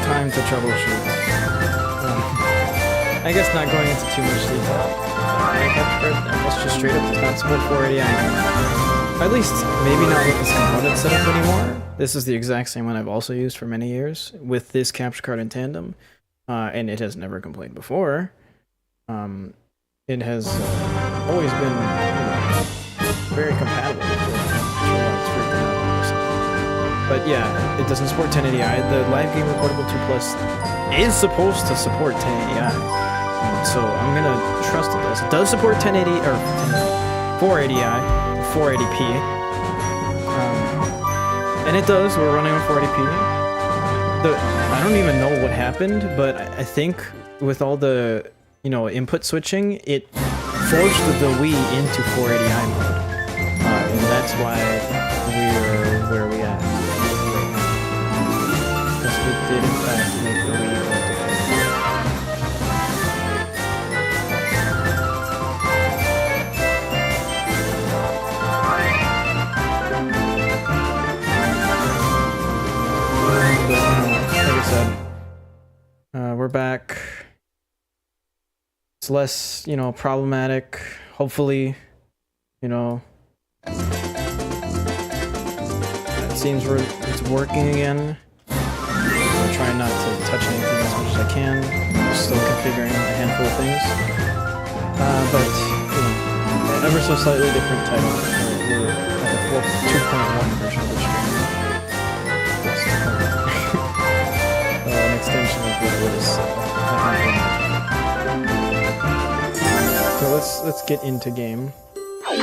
time to troubleshoot. I guess not going into too much detail. Let's just straight up does not support 480i anymore. At least, maybe not with this component setup anymore. This is the exact same one I've also used for many years with this capture card in tandem, and it has never complained before. It has always been, very compatible with But yeah, it doesn't support 1080i. The Live Game Recordable 2 Plus is supposed to support 1080i. So I'm gonna trust it does. It does support 1080 or 480i, 480p, and it does. We're running on 480p. I don't even know what happened, but I think with all the input switching, it forced the Wii into 480i mode, and that's why we're where we at. Because we did in fact make the Wii. We're back. It's less, problematic. Hopefully, it seems it's working again. I'm trying not to touch anything as much as I can. I'm still configuring a handful of things. But, ever so slightly different title. We're at the 2.1 version of the stream. Extension of what it was. So let's get into game and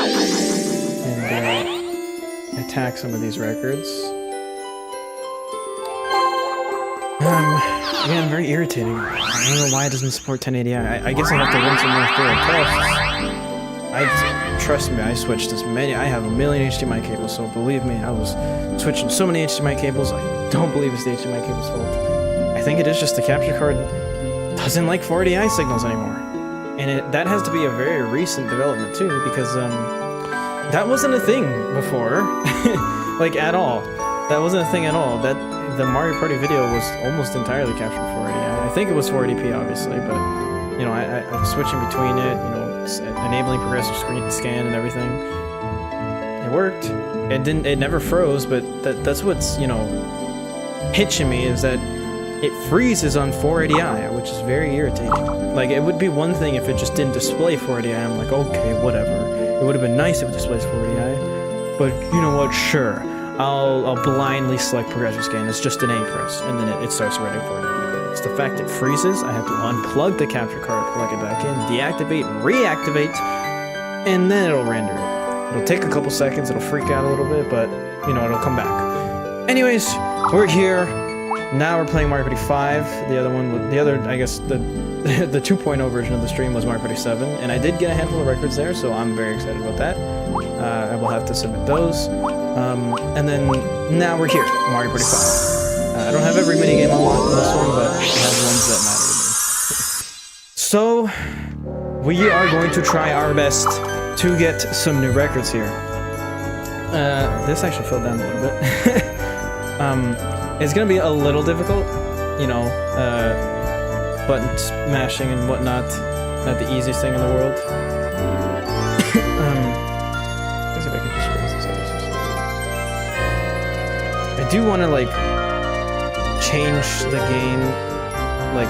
attack some of these records. Again, very irritating. I don't know why it doesn't support 1080i. I guess I have to run some more thorough tests. Trust me, I switched as many. I have a million HDMI cables, so believe me, I was switching so many HDMI cables. I don't believe it's the HDMI cable's fault. I think it is just the capture card doesn't like 480i signals anymore. And that has to be a very recent development too, because that wasn't a thing before. Like at all. That wasn't a thing at all. The Mario Party video was almost entirely captured 480i. I think it was 480p obviously, but I'm switching between it, enabling progressive screen scan and everything. It worked. It never froze, but that's what's, hitching me is that it freezes on 480i, which is very irritating. Like, it would be one thing if it just didn't display 480i. I'm like, okay, whatever. It would have been nice if it displays 480i. But you know what? Sure. I'll blindly select progressive scan. It's just an A press, and then it starts running 480i. It's the fact it freezes. I have to unplug the capture card, plug it back in, deactivate, reactivate, and then it'll render it. It'll take a couple seconds. It'll freak out a little bit, but, it'll come back. Anyways, we're here. Now we're playing Mario Party 5. I guess, the 2.0 version of the stream was Mario Party 7, and I did get a handful of records there, so I'm very excited about that. I will have to submit those. And then, now we're here, Mario Party 5. I don't have every minigame unlocked in this one, but I have ones that matter to me. So, we are going to try our best to get some new records here. This actually fell down a little bit. It's gonna be a little difficult, button smashing and whatnot. Not the easiest thing in the world. Let's see if I can just raise this up. I do want to change the gain,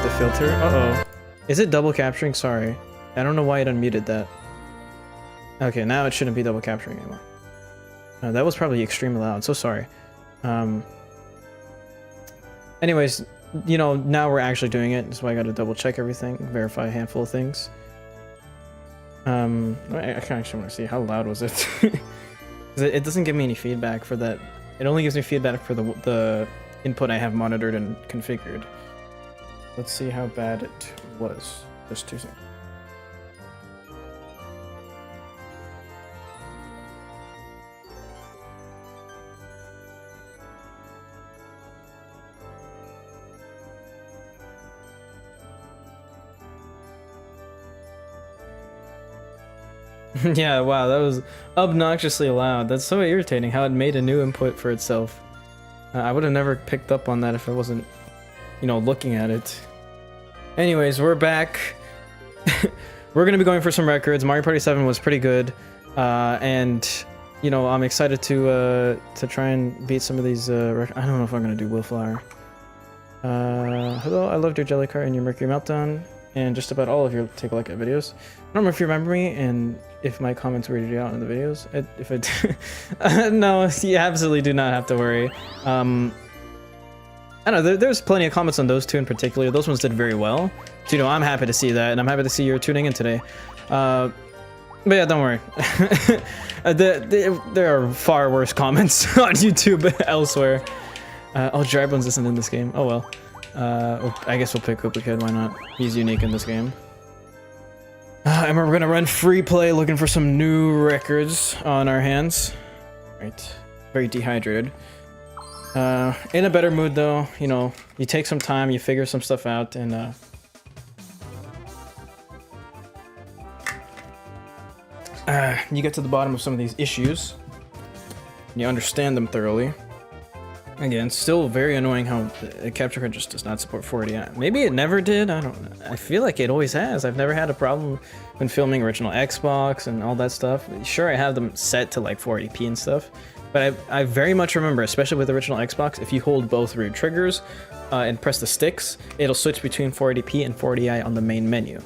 the filter. Uh-oh. Is it double capturing? Sorry. I don't know why it unmuted that. Okay, now it shouldn't be double capturing anymore. That was probably extremely loud, so sorry. Anyways, now we're actually doing it, so I gotta double check everything, verify a handful of things. I actually want to see how loud was it. It doesn't give me any feedback for that. It only gives me feedback for the input I have monitored and configured. Let's see how bad it was. Just 2 seconds. Yeah, wow, that was obnoxiously loud. That's so irritating how it made a new input for itself. I would have never picked up on that if it wasn't, you know, looking at it. Anyways, we're back. We're gonna be going for some records. Mario Party 7 was pretty good, and you know, I'm excited to try and beat some of these. I don't know if I'm gonna do Willflower. Hello, I loved your Jellicart and your Mercury Meltdown, and just about all of your Take a Look at videos. I don't know if you remember me, and if my comments were read out in the videos. If it, no, you absolutely do not have to worry. I don't know, there's plenty of comments on those two in particular. Those ones did very well. So, you know, I'm happy to see that, and I'm happy to see you're tuning in today. But yeah, don't worry. There are far worse comments on YouTube elsewhere. Oh, Drybones isn't in this game. Oh well. I guess we'll pick Koopa Kid, why not? He's unique in this game. And we're gonna run free play looking for some new records on our hands. Right. Very dehydrated. In a better mood though, you know, you take some time, you figure some stuff out, and you get to the bottom of some of these issues. You understand them thoroughly. Again, still very annoying how the capture card just does not support 480. Maybe it never did, I don't know. I feel like it always has. I've never had a problem when filming original Xbox and all that stuff. Sure, I have them set to like 480p and stuff, but I very much remember, especially with original Xbox, if you hold both rear triggers and press the sticks, it'll switch between 480p and 480i on the main menu.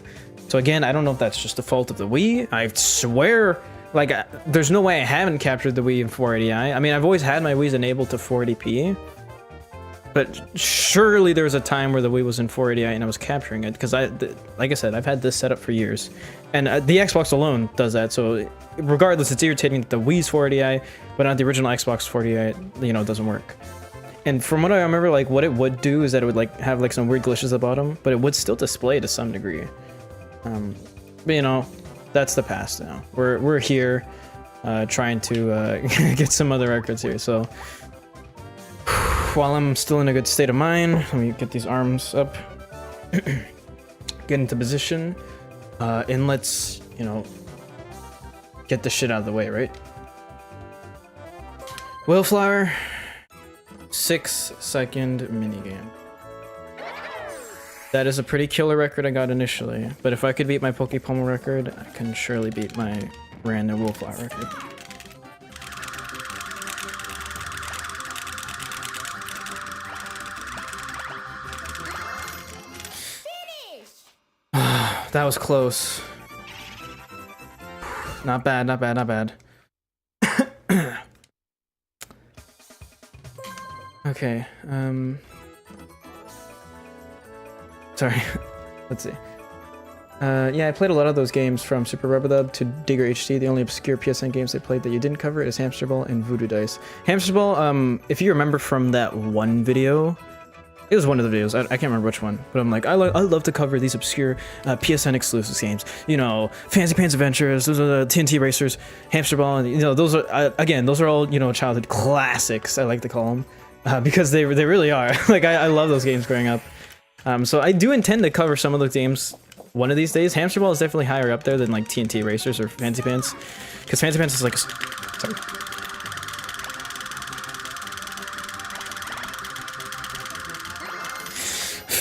So again, I don't know if that's just the fault of the Wii. I swear, like, there's no way I haven't captured the Wii in 480i. I mean, I've always had my Wii's enabled to 480p, but surely there was a time where the Wii was in 480i and I was capturing it, because like I said, I've had this set up for years, and the Xbox alone does that. So regardless, it's irritating that the Wii's 480i, but not the original Xbox 480i, you know, doesn't work. And from what I remember, like, what it would do is that it would like have like some weird glitches at the bottom, but it would still display to some degree. But you know, that's the past now. We're here trying to get some other records here. So while I'm still in a good state of mind, let me get these arms up, get into position, and let's, you know, get this shit out of the way, right? Willflower, 6-second minigame. That is a pretty killer record I got initially, but if I could beat my Pokepommel record, I can surely beat my random Willflower record. That was close. Not bad, not bad, not bad. Okay, sorry, let's see. Yeah, I played a lot of those games from Super Rubber Dub to Digger HD. The only obscure PSN games I played that you didn't cover is Hamster Ball and Voodoo Dice. Hamster Ball, if you remember from that one video, it was one of the videos, I can't remember which one, but I'm like, I love to cover these obscure PSN exclusive games. You know, Fancy Pants Adventures, those are the TNT Racers, Hamster Ball, and you know, those are, again, those are all, you know, childhood classics, I like to call them. Because they really are. Like, I love those games growing up. So I do intend to cover some of those games one of these days. Hamster Ball is definitely higher up there than like TNT Racers or Fancy Pants, because Fancy Pants is like sorry.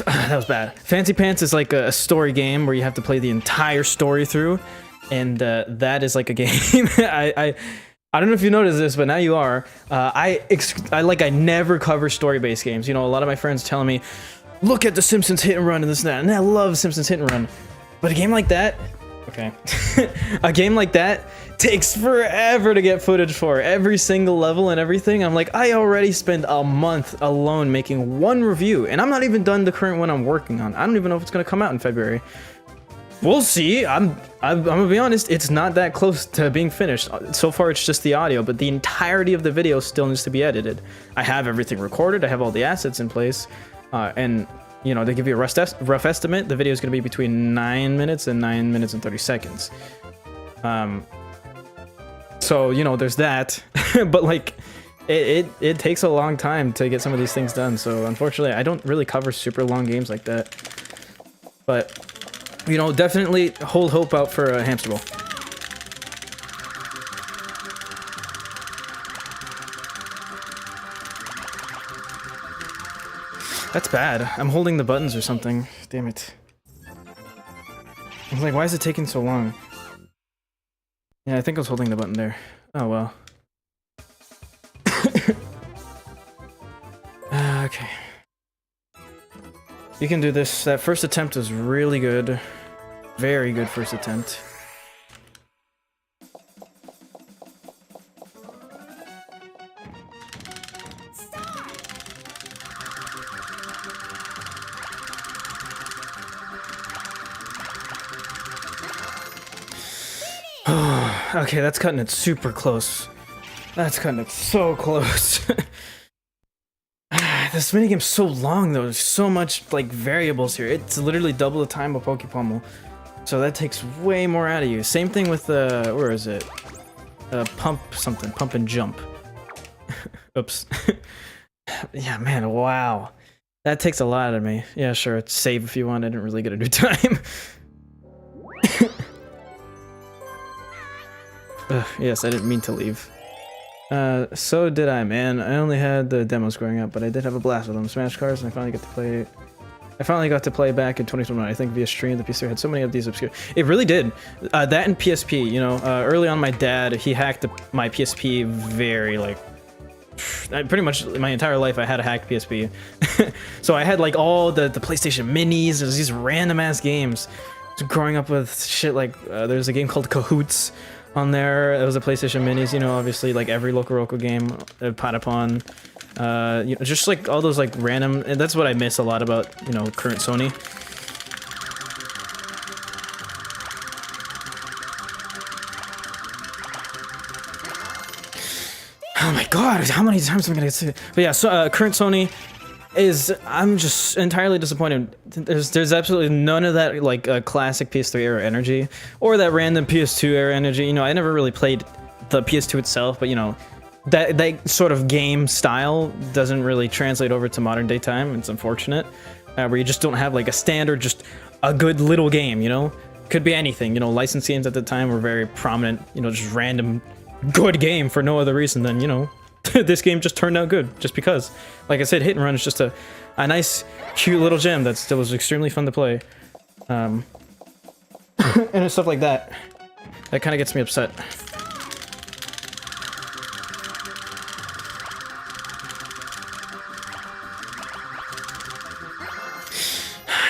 That was bad. Fancy Pants is like a story game where you have to play the entire story through, and that is like a game. I don't know if you noticed this, but now you are. I never cover story-based games. You know, a lot of my friends telling me, look at the Simpsons Hit and Run and this and that, and I love Simpsons Hit and Run. But a game like that, okay, a game like that takes forever to get footage for. Every single level and everything. I'm like, I already spent a month alone making one review, and I'm not even done the current one I'm working on. I don't even know if it's gonna come out in February. We'll see. I'm gonna be honest, it's not that close to being finished. So far it's just the audio, but the entirety of the video still needs to be edited. I have everything recorded, I have all the assets in place, and you know, they give you a rough estimate. The video is gonna be between 9 minutes and 9 minutes and 30 seconds. So, you know, there's that, but like, it takes a long time to get some of these things done. So unfortunately, I don't really cover super long games like that, but you know, definitely hold hope out for a Hamster Ball. That's bad. I'm holding the buttons or something. Damn it. I was like, why is it taking so long? Yeah, I think I was holding the button there. Oh well. Okay. You can do this. That first attempt is really good. Very good first attempt. Okay, that's cutting it super close. That's cutting it so close. This minigame's so long though, there's so much like variables here. It's literally double the time of Pokepommel. So that takes way more out of you. Same thing with where is it? Pump something, pump and jump. Oops. Yeah, man, wow. That takes a lot out of me. Yeah, sure, save if you want, I didn't really get a new time. Yes, I didn't mean to leave. So did I, man. I only had the demos growing up, but I did have a blast with them. Smash Cars, and I finally got to play back in 2021. I think via stream, the PS3 had so many of these obscure. It really did. That and PSP, you know, early on my dad, he hacked my PSP very, like, pretty much my entire life I had a hacked PSP. So I had like all the PlayStation Minis, there's these random ass games. Growing up with shit like, there's a game called Cahoots on there. It was a PlayStation Minis, you know, obviously like every Loco game, Patapon, you know, just like all those like random, and that's what I miss a lot about, you know, current Sony. Oh my god, how many times am I gonna get to? But yeah, so current Sony is, I'm just entirely disappointed. There's absolutely none of that like classic PS3 era energy or that random PS2 era energy. You know, I never really played the PS2 itself, but you know, that sort of game style doesn't really translate over to modern day time. It's unfortunate, where you just don't have like a standard, just a good little game. You know, could be anything. You know, licensed games at the time were very prominent. You know, just random good game for no other reason than, you know, this game just turned out good just because. Like I said, Hit and Run is just a nice, cute little gem that still was extremely fun to play. And stuff like that. That kind of gets me upset.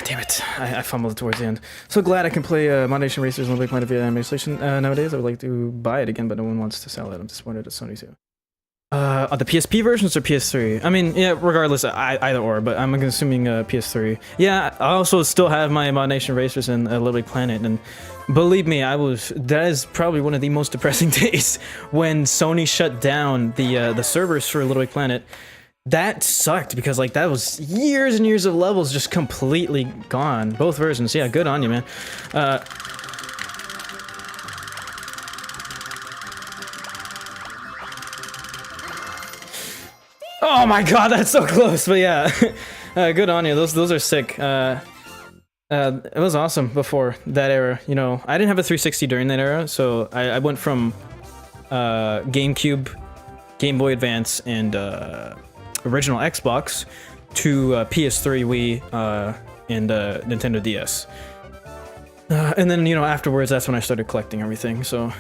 Damn it, I fumbled towards the end. So glad I can play Modernation Racers on the Big Planet via Emulation nowadays. I would like to buy it again, but no one wants to sell it. I'm disappointed at Sony too. The PSP versions or PS3? I mean, yeah, regardless, either or, but I'm assuming PS3. Yeah, I also still have my Modernation Racers and Little Big Planet, and believe me, that is probably one of the most depressing days when Sony shut down the servers for Little Big Planet. That sucked because like that was years and years of levels just completely gone. Both versions. Yeah, good on you, man. Oh my god, that's so close. But yeah, good on you. Those are sick. It was awesome before that era. You know, I didn't have a 360 during that era, so I went from GameCube, Game Boy Advance, and original Xbox to PS3, Wii, and Nintendo DS. And then, you know, afterwards, that's when I started collecting everything, so...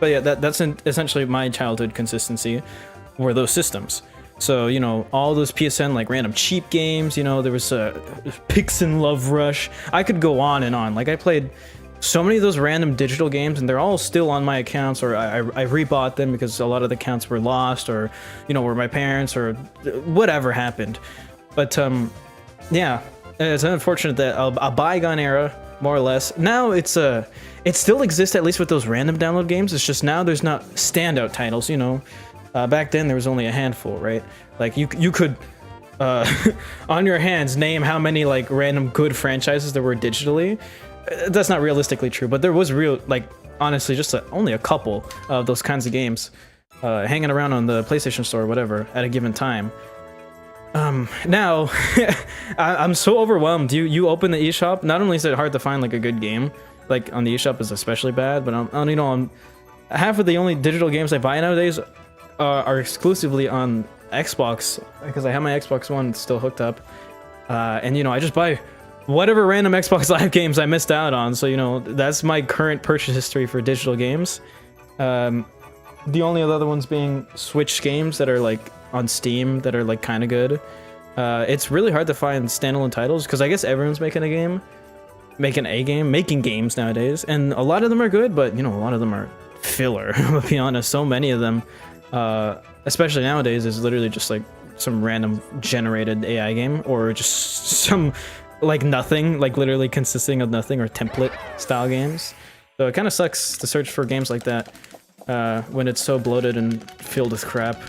But yeah, that's essentially my childhood consistency, were those systems. So, you know, all those PSN, like, random cheap games, you know, there was Pixin Love Rush. I could go on and on. Like, I played so many of those random digital games, and they're all still on my accounts, or I rebought them because a lot of the accounts were lost, or, you know, were my parents, or whatever happened. But, yeah, it's unfortunate that a bygone era, more or less. Now it still exists, at least with those random download games. It's just now there's not standout titles, you know. Back then there was only a handful, right? Like you could on your hands name how many like random good franchises there were digitally. That's not realistically true, but there was like honestly just only a couple of those kinds of games hanging around on the PlayStation Store or whatever at a given time. Now I'm so overwhelmed. You open the eShop, not only is it hard to find like a good game, like on the eShop is especially bad, but half of the only digital games I buy nowadays are exclusively on Xbox because I have my Xbox One still hooked up, and you know I just buy whatever random Xbox Live games I missed out on. So you know that's my current purchase history for digital games. The only other ones being Switch games that are like on Steam that are like kind of good. It's really hard to find standalone titles because I guess everyone's making games nowadays, and a lot of them are good, but you know a lot of them are filler. To be honest, so many of them, especially nowadays, is literally just like some random generated AI game or just some like nothing, like literally consisting of nothing or template style games. So it kind of sucks to search for games like that when it's so bloated and filled with crap.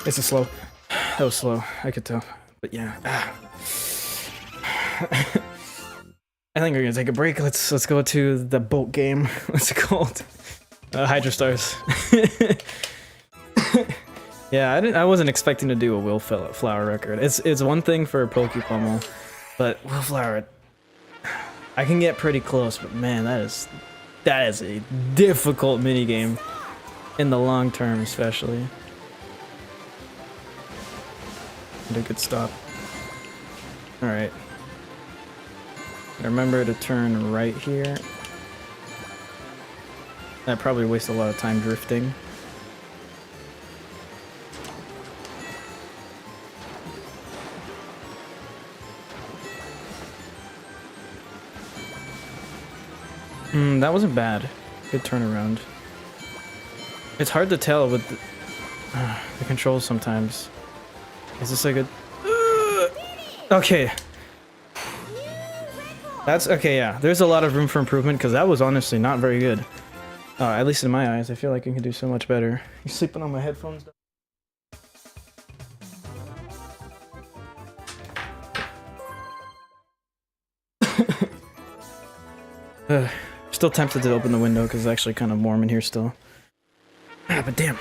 This is slow. That was slow. I could tell. But yeah. I think we're gonna take a break. Let's go to the boat game. What's it called? Hydro Stars. Yeah, I wasn't expecting to do a Willflower record. It's one thing for Pokepummel, but Willflower, I can get pretty close. But man, that is a difficult minigame in the long term, especially. A good stop. All right. Remember to turn right here. That probably wastes a lot of time drifting. That wasn't bad. Good turnaround. It's hard to tell with the controls sometimes. Is this a good... Okay. That's okay, yeah. There's a lot of room for improvement because that was honestly not very good. At least in my eyes. I feel like I can do so much better. You sleeping on my headphones? Still tempted to open the window because it's actually kind of warm in here still. But damn.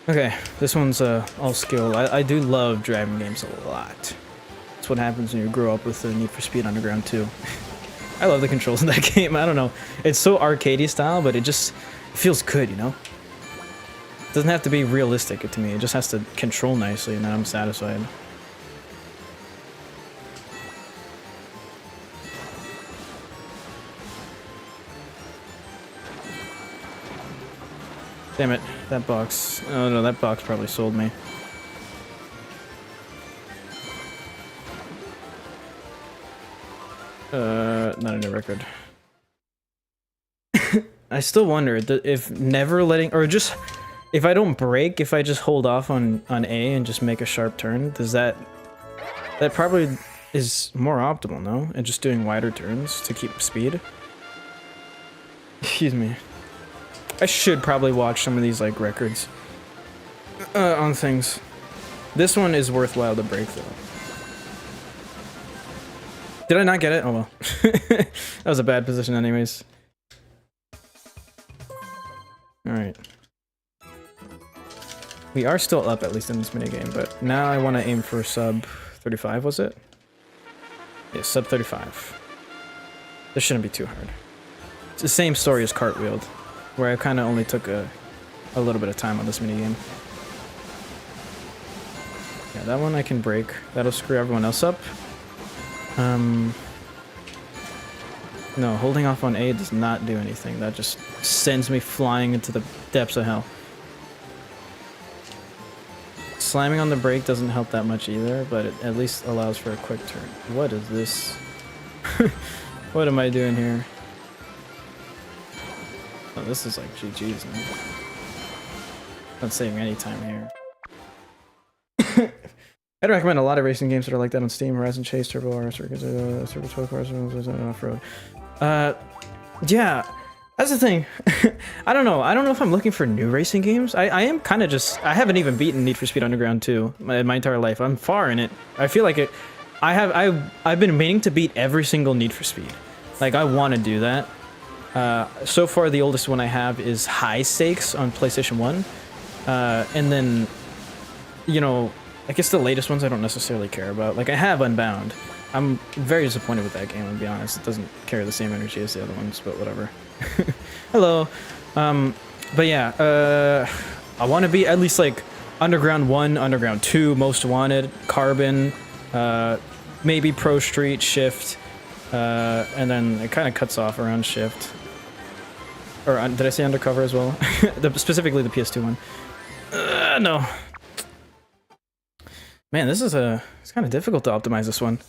Okay, this one's all skill. I do love driving games a lot. That's what happens when you grow up with the Need for Speed Underground 2. I love the controls in that game. I don't know. It's so arcadey style, but it just feels good, you know? It doesn't have to be realistic to me. It just has to control nicely, and then I'm satisfied. Damn it, that box. Oh no, that box probably sold me. Not a new record. I still wonder if never letting, or just, if I don't brake, if I just hold off on A and just make a sharp turn, does that probably is more optimal, no? And just doing wider turns to keep speed? Excuse me. I should probably watch some of these like records on things. This one is worthwhile to break though. Did I not get it? Oh well. That was a bad position anyways. Alright. We are still up at least in this minigame, but now I want to aim for sub 35, was it? Yeah, sub 35. This shouldn't be too hard. It's the same story as Cartwheeled, where I kind of only took a little bit of time on this minigame. Yeah, that one I can break. That'll screw everyone else up. No, holding off on A does not do anything. That just sends me flying into the depths of hell. Slamming on the brake doesn't help that much either, but it at least allows for a quick turn. What is this? What am I doing here? Oh, this is like GG's, man. Not saving any time here. I'd recommend a lot of racing games that are like that on Steam. Horizon Chase, Turbo R, Circuit, Turbo 12 Cars, Off-Road. Yeah, that's the thing. I don't know if I'm looking for new racing games. I am kind of just... I haven't even beaten Need for Speed Underground 2 my entire life. I'm far in it. I feel like it... I've been meaning to beat every single Need for Speed. Like, I want to do that. So far, the oldest one I have is High Stakes on PlayStation 1. And then, you know, I guess the latest ones I don't necessarily care about. Like, I have Unbound. I'm very disappointed with that game, to be honest. It doesn't carry the same energy as the other ones, but whatever. Hello. But yeah, I want to be at least like Underground 1, Underground 2, Most Wanted, Carbon, maybe Pro Street, Shift, and then it kind of cuts off around Shift. Or did I say Undercover as well? Specifically the PS2 one. No. Man, this is it's kind of difficult to optimize this one.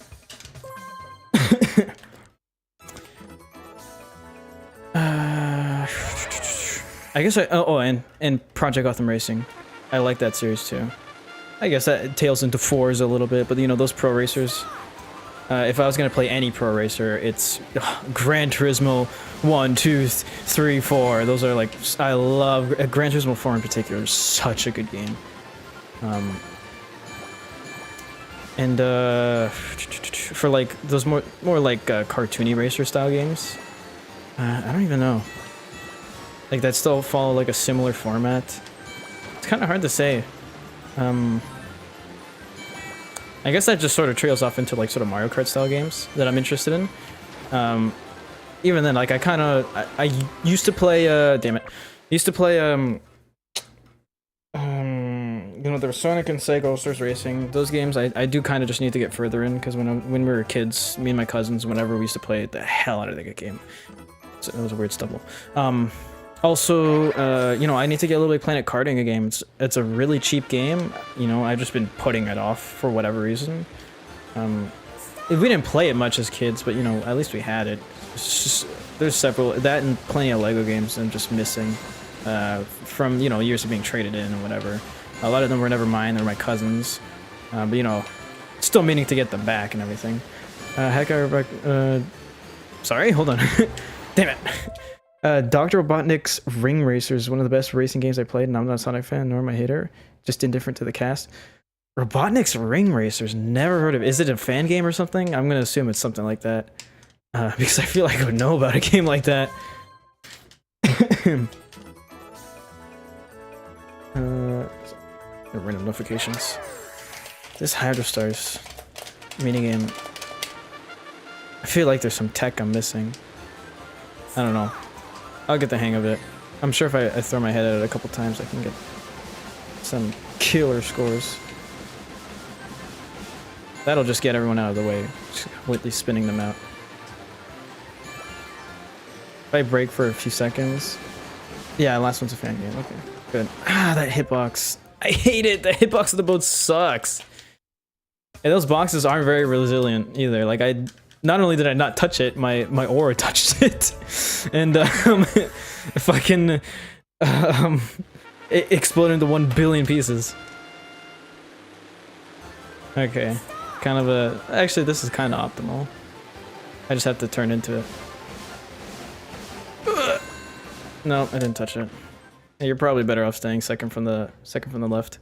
I guess and Project Gotham Racing. I like that series too. I guess that tails into fours a little bit, but you know, those pro racers. If I was gonna play any pro racer, it's Gran Turismo 1, 2, 3, 4. Those are like, I love Gran Turismo 4 in particular. Is such a good game. And for like those more like cartoony racer style games, I don't even know. Like that still follow like a similar format. It's kind of hard to say. I guess that just sort of trails off into like sort of Mario Kart style games that I'm interested in. Even then, like I used to play damn it, used to play you know, there was Sonic and Sega All-Stars Racing. Those games I do kind of just need to get further in, because when we were kids, me and my cousins, whenever we used to play the hell out of that game. So it was a weird stubble. Also, you know, I need to get a little bit Planet Karting a game. It's a really cheap game. You know, I've just been putting it off for whatever reason. We didn't play it much as kids, but you know, at least we had it. It's just, there's several, that and plenty of Lego games I'm just missing from, you know, years of being traded in and whatever. A lot of them were never mine, they were my cousins. But you know, still meaning to get them back and everything. Heck, sorry, hold on. Damn it. Dr. Robotnik's Ring Racer is one of the best racing games I played, and I'm not a Sonic fan, nor am I a hater. Just indifferent to the cast. Robotnik's Ring Racers, never heard of it. Is it a fan game or something? I'm gonna assume it's something like that. Because I feel like I would know about a game like that. Random notifications. This Hydro Stars minigame. I feel like there's some tech I'm missing. I don't know. I'll get the hang of it. I'm sure if I throw my head at it a couple times, I can get some killer scores. That'll just get everyone out of the way, just completely spinning them out. If I break for a few seconds... Yeah, last one's a fan game, okay. Good. Ah, that hitbox. I hate it! The hitbox of the boat sucks! And those boxes aren't very resilient either. Like, not only did I not touch it, my aura touched it. And, if I can... it exploded into 1 billion pieces. Okay. Kind of a... Actually, this is kind of optimal. I just have to turn into it. No, I didn't touch it. You're probably better off staying second from the left.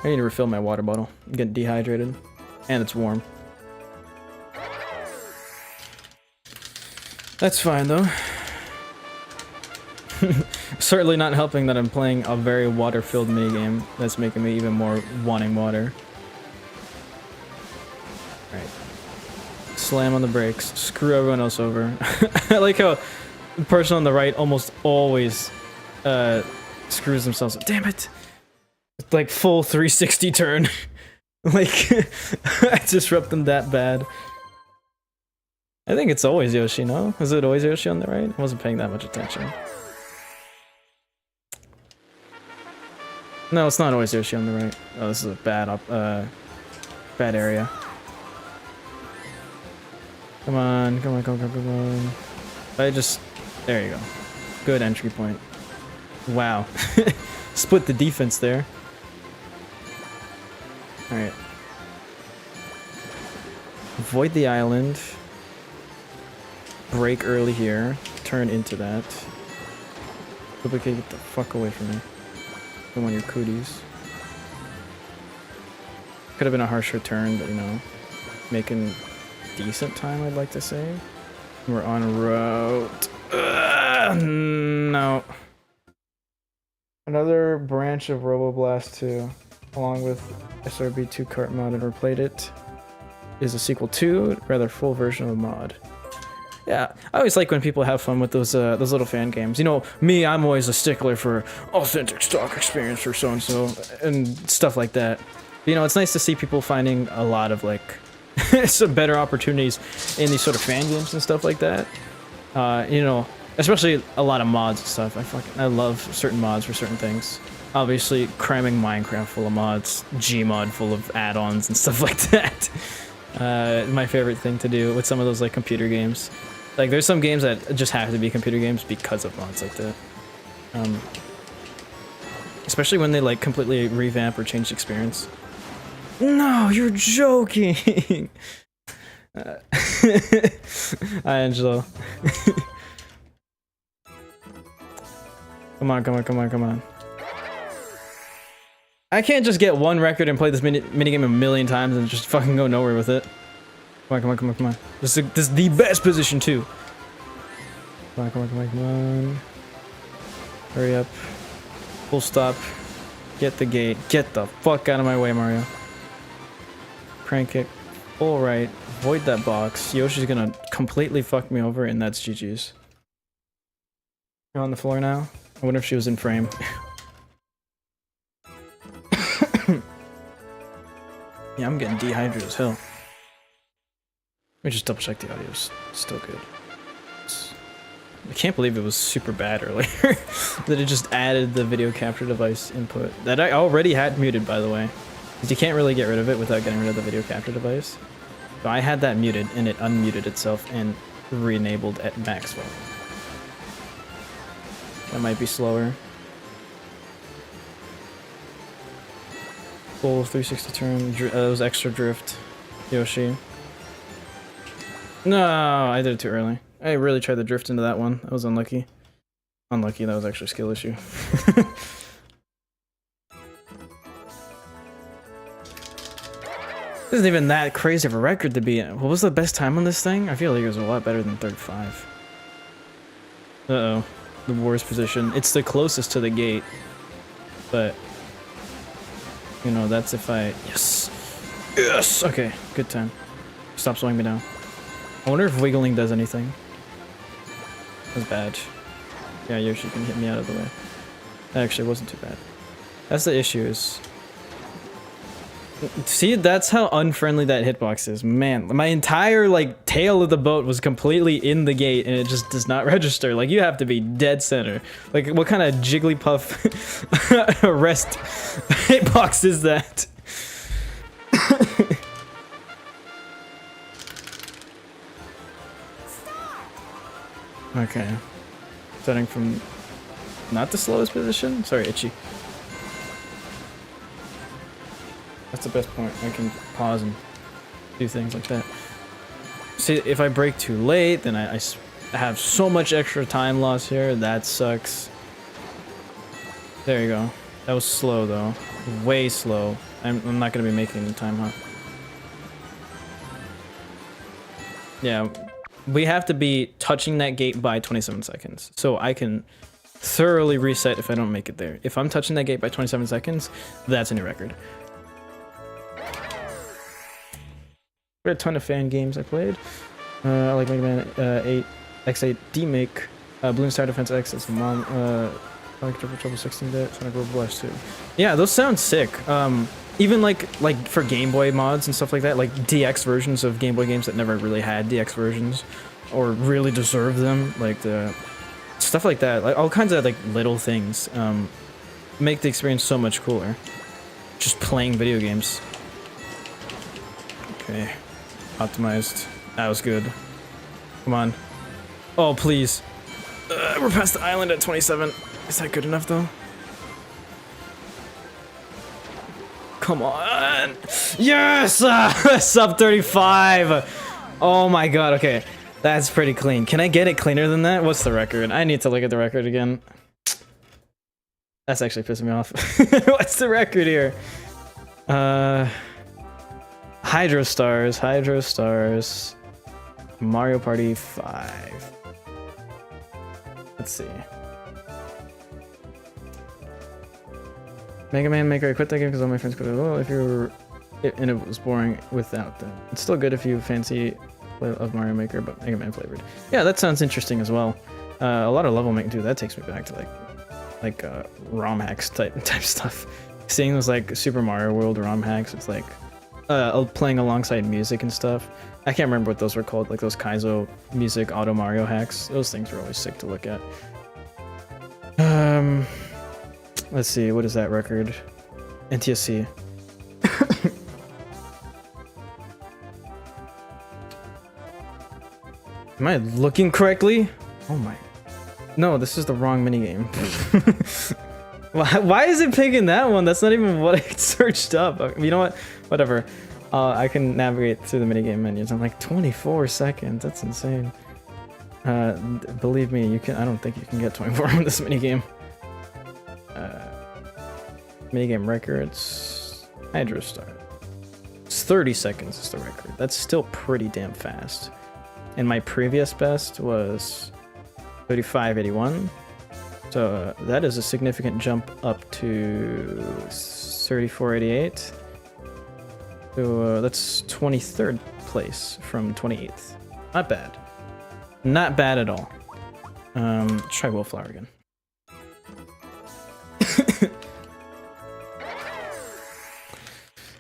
I need to refill my water bottle. I'm getting dehydrated. And it's warm. That's fine, though. Certainly not helping that I'm playing a very water-filled minigame that's making me even more wanting water. Alright. Slam on the brakes. Screw everyone else over. I like how the person on the right almost always screws themselves up. Damn it! It's like full 360 turn. Like, I disrupt them that bad. I think it's always Yoshi, no? Is it always Yoshi on the right? I wasn't paying that much attention. No, it's not always Yoshi on the right. Oh, this is a bad area. Come on, come on, come on, come on. There you go. Good entry point. Wow. Split the defense there. Alright. Avoid the island. Break early here. Turn into that. Okay, get the fuck away from me. Don't want your cooties. Could have been a harsher turn, but you know, making decent time, I'd like to say. We're on route. No. Another branch of Roboblast 2, along with SRB2 kart mod, and replayed it. is a sequel to, rather full version of a mod. Yeah, I always like when people have fun with those little fan games. You know, me, I'm always a stickler for authentic stock experience for so-and-so and stuff like that. But, you know, it's nice to see people finding a lot of, like, some better opportunities in these sort of fan games and stuff like that. You know, especially a lot of mods and stuff. I love certain mods for certain things. Obviously, cramming Minecraft full of mods, Gmod full of add-ons and stuff like that. My favorite thing to do with some of those, like, computer games. Like, there's some games that just have to be computer games because of mods like that. Especially when they, like, completely revamp or change the experience. No, you're joking! Hi, Angelo. Come on, come on, come on, come on. I can't just get one record and play this minigame a million times and just fucking go nowhere with it. Come on, come on, come on, come on. This is the best position, too. Come on, come on, come on, come on. Hurry up. Full stop. Get the gate. Get the fuck out of my way, Mario. Crank kick. Full right. Avoid that box. Yoshi's gonna completely fuck me over, and that's GG's. You're on the floor now? I wonder if she was in frame. Yeah, I'm getting dehydrated as hell. Let me just double check the audio's still good. I can't believe it was super bad earlier. That it just added the video capture device input. That I already had muted, by the way. Because you can't really get rid of it without getting rid of the video capture device. So I had that muted, and it unmuted itself and re-enabled at Maxwell. That might be slower. Full 360 turn. That was extra drift. Yoshi. No, I did it too early. I really tried to drift into that one. That was unlucky. Unlucky, that was actually a skill issue. This isn't even that crazy of a record to be in. What was the best time on this thing? I feel like it was a lot better than 35. Uh-oh. The worst position. It's the closest to the gate. But... you know, that's if I... Yes! Yes! Okay, good time. Stop slowing me down. I wonder if wiggling does anything. That was bad. Yeah, Yoshi can hit me out of the way. That actually wasn't too bad. That's the issue is... See, that's how unfriendly that hitbox is. Man, my entire, like, tail of the boat was completely in the gate and it just does not register. Like, you have to be dead center. Like, what kind of Jigglypuff arrest hitbox is that? Okay. Starting from not the slowest position? Sorry, itchy. That's the best point. I can pause and do things like that. See, if I break too late, then I have so much extra time loss here. That sucks. There you go. That was slow, though. Way slow. I'm not going to be making any time, huh? Yeah. We have to be touching that gate by 27 seconds. So I can thoroughly reset if I don't make it there. If I'm touching that gate by 27 seconds, that's a new record. A ton of fan games I played. I like Mega Man 8, X8 D-Make, Balloon Star Defense X, that's Mom, Sonic Triple 16-bit, Sonic Robo Blast 2. Yeah, those sound sick. Even like for Game Boy mods and stuff like that, like DX versions of Game Boy games that never really had DX versions or really deserve them, like the stuff like that, like all kinds of like little things make the experience so much cooler. Just playing video games. Okay. Optimized. That was good. Come on. Oh, please. We're past the island at 27. Is that good enough, though? Come on. Yes! Sub 35. Oh my god, okay. That's pretty clean. Can I get it cleaner than that? What's the record? I need to look at the record again. That's actually pissing me off. What's the record here? Hydro Stars, Mario Party 5. Let's see. Mega Man Maker, I quit that game because all my friends quit it. Well, and it was boring without them. It's still good if you fancy of Mario Maker, but Mega Man flavored. Yeah, that sounds interesting as well. A lot of level making, dude. That takes me back to like ROM hacks type stuff. Seeing those like Super Mario World ROM hacks, it's like playing alongside music and stuff. I can't remember what those were called, like those Kaizo music auto Mario hacks. Those things were always sick to look at. Let's see, what is that record? NTSC. Am I looking correctly? Oh my. No, this is the wrong minigame. Why is it picking that one? That's not even what I searched up. You know what? Whatever. I can navigate through the minigame menus. I'm like 24 seconds. That's insane. Believe me, you can. I don't think you can get 24 on this minigame. Minigame records. Hydro Star. It's 30 seconds is the record. That's still pretty damn fast. And my previous best was 35.81. So that is a significant jump up to 34.88. So that's 23rd place from 28th. Not bad. Not bad at all. Try Wolflower again.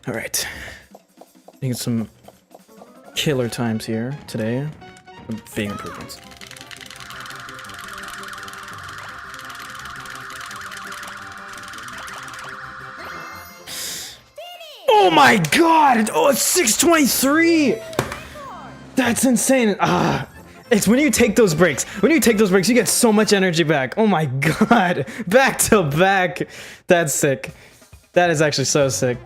All right. Making some killer times here today. Big improvements. Oh my god! Oh, it's 6:23! That's insane. It's when you take those breaks. When you take those breaks, you get so much energy back. Oh my god. Back to back. That's sick. That is actually so sick.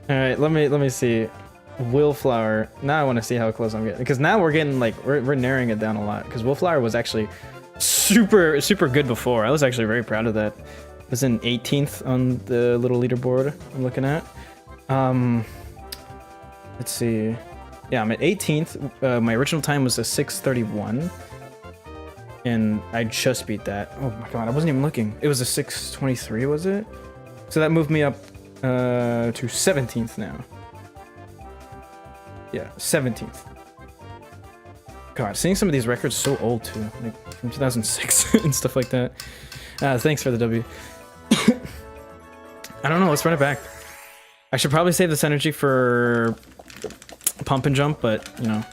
Alright, let me see. Willflower. Now I want to see how close I'm getting. Because now we're getting like we're narrowing it down a lot. Because Willflower was actually super good before. I was actually very proud of that. It was in 18th on the little leaderboard I'm looking at. Let's see. Yeah, I'm at 18th. My original time was a 6:31. And I just beat that. Oh my god, I wasn't even looking. It was a 6:23, was it? So that moved me up to 17th now. Yeah, 17th. God, seeing some of these records so old too, like from 2006 and stuff like that. Thanks for the W. I don't know, let's run it back. I should probably save this energy for pump and jump, but you know.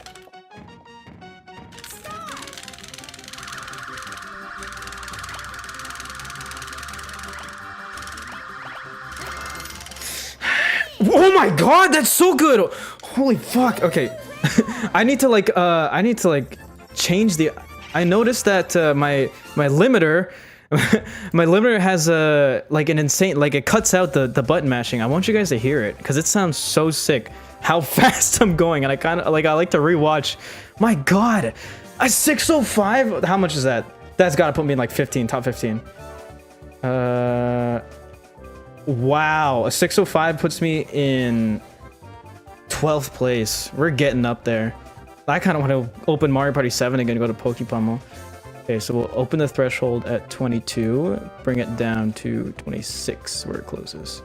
Oh my god, that's so good! Holy fuck, okay. I need to like change the... I noticed that my limiter... my limiter has like an insane... Like it cuts out the button mashing. I want you guys to hear it, because it sounds so sick how fast I'm going, and I like to rewatch. My god! A 6:05? How much is that? That's gotta put me in like 15, top 15. Wow, a 6:05 puts me in 12th place. We're getting up there. I kind of want to open Mario Party 7 again and go to Pokepummel. Okay, so we'll open the threshold at 22, bring it down to 26 where it closes.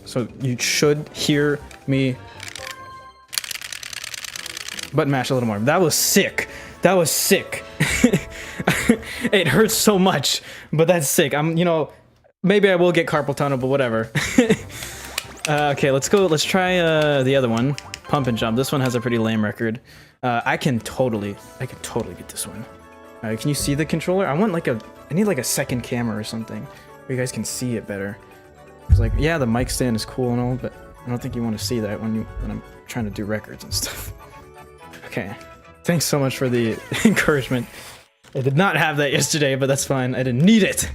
So you should hear me button mash a little more. That was sick. That was sick. It hurts so much, but that's sick. You know, maybe I will get carpal tunnel, but whatever. Okay, let's go. Let's try the other one, pump and jump. This one has a pretty lame record. I can totally get this one. Can you see the controller? I need like a second camera or something where you guys can see it better. It's like, yeah, the mic stand is cool and all, but I don't think you want to see that when I'm trying to do records and stuff. Okay, thanks so much for the encouragement. I did not have that yesterday, but that's fine. I didn't need it.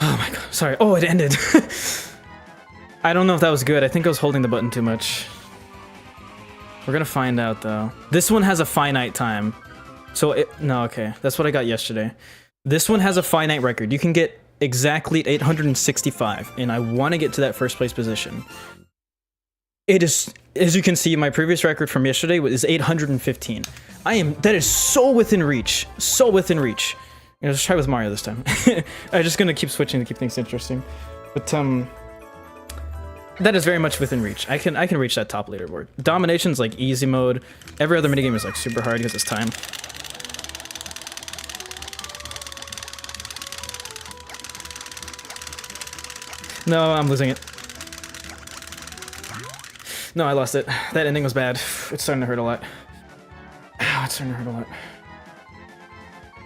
Oh my god, sorry. Oh, it ended. I don't know if that was good. I think I was holding the button too much. We're gonna find out though. This one has a finite time. So no, okay. That's what I got yesterday. This one has a finite record. You can get exactly 865, and I want to get to that first place position. It is, as you can see, my previous record from yesterday was 815. That is so within reach. So within reach. Let's try with Mario this time. I'm just gonna keep switching to keep things interesting. But that is very much within reach. I can reach that top leaderboard. Domination's like easy mode. Every other minigame is like super hard because it's time. No, I'm losing it. No, I lost it. That ending was bad. It's starting to hurt a lot. Ow, it's starting to hurt a lot.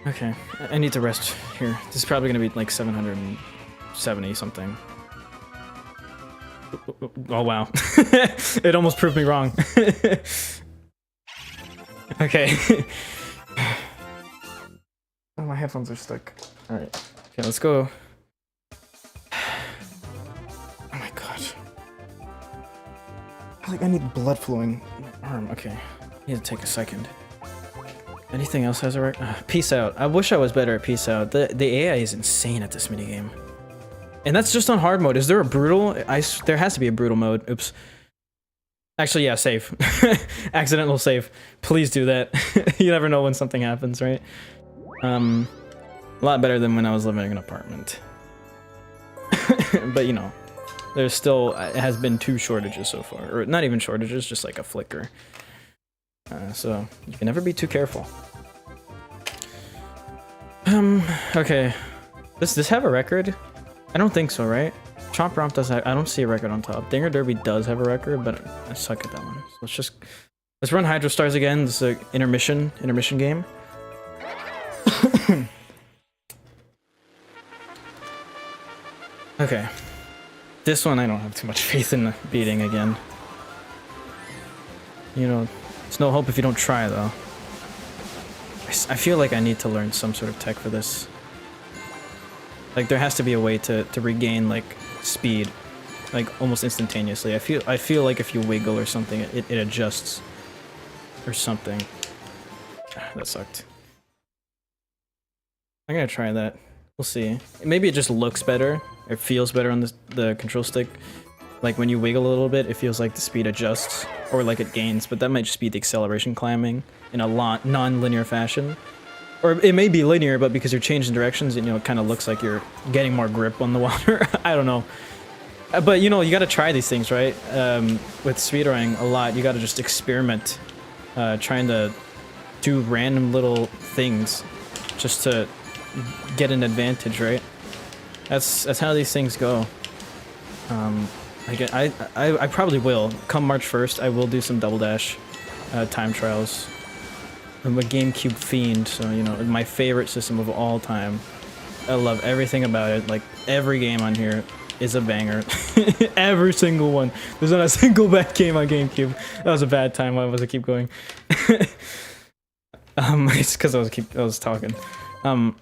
Okay, I need to rest here. This is probably gonna be like 770 something. Oh wow. It almost proved me wrong. Okay. Oh, my headphones are stuck. Alright. Okay, let's go. Oh my god. Like, I need blood flowing in my arm. Okay. I need to take a second. Anything else has a record? Peace out. I wish I was better at Peace Out. The AI is insane at this minigame. And that's just on hard mode. Is there a brutal? There has to be a brutal mode. Oops. Actually, yeah, save. Accidental save. Please do that. You never know when something happens, right? A lot better than when I was living in an apartment. But you know, there's still, it has been 2 shortages so far. Or not even shortages, just like a flicker. So you can never be too careful. Okay. Does this have a record? I don't think so, right? Chomp Romp does have, I don't see a record on top. Dinger Derby does have a record, but I suck at that one. So let's run Hydro Stars again. This is an intermission game. Okay. This one I don't have too much faith in beating again. You know, it's no hope if you don't try though. I feel like I need to learn some sort of tech for this. Like there has to be a way to regain like speed, like almost instantaneously. I feel like if you wiggle or something, it adjusts or something. That sucked. I'm gonna try that. We'll see. Maybe it just looks better. It feels better on the control stick. Like when you wiggle a little bit, it feels like the speed adjusts or like it gains, but that might just be the acceleration climbing in a non-linear fashion. Or it may be linear, but because you're changing directions, you know, it kind of looks like you're getting more grip on the water. I don't know. But, you know, you got to try these things, right? With speedrunning a lot, you got to just experiment, trying to do random little things just to get an advantage, right? That's how these things go. I probably will. Come March 1st, I will do some Double Dash time trials. I'm a GameCube fiend, so, you know, my favorite system of all time. I love everything about it. Like, every game on here is a banger. Every single one. There's not a single bad game on GameCube. That was a bad time. Why was I keep going? It's because I was talking. No,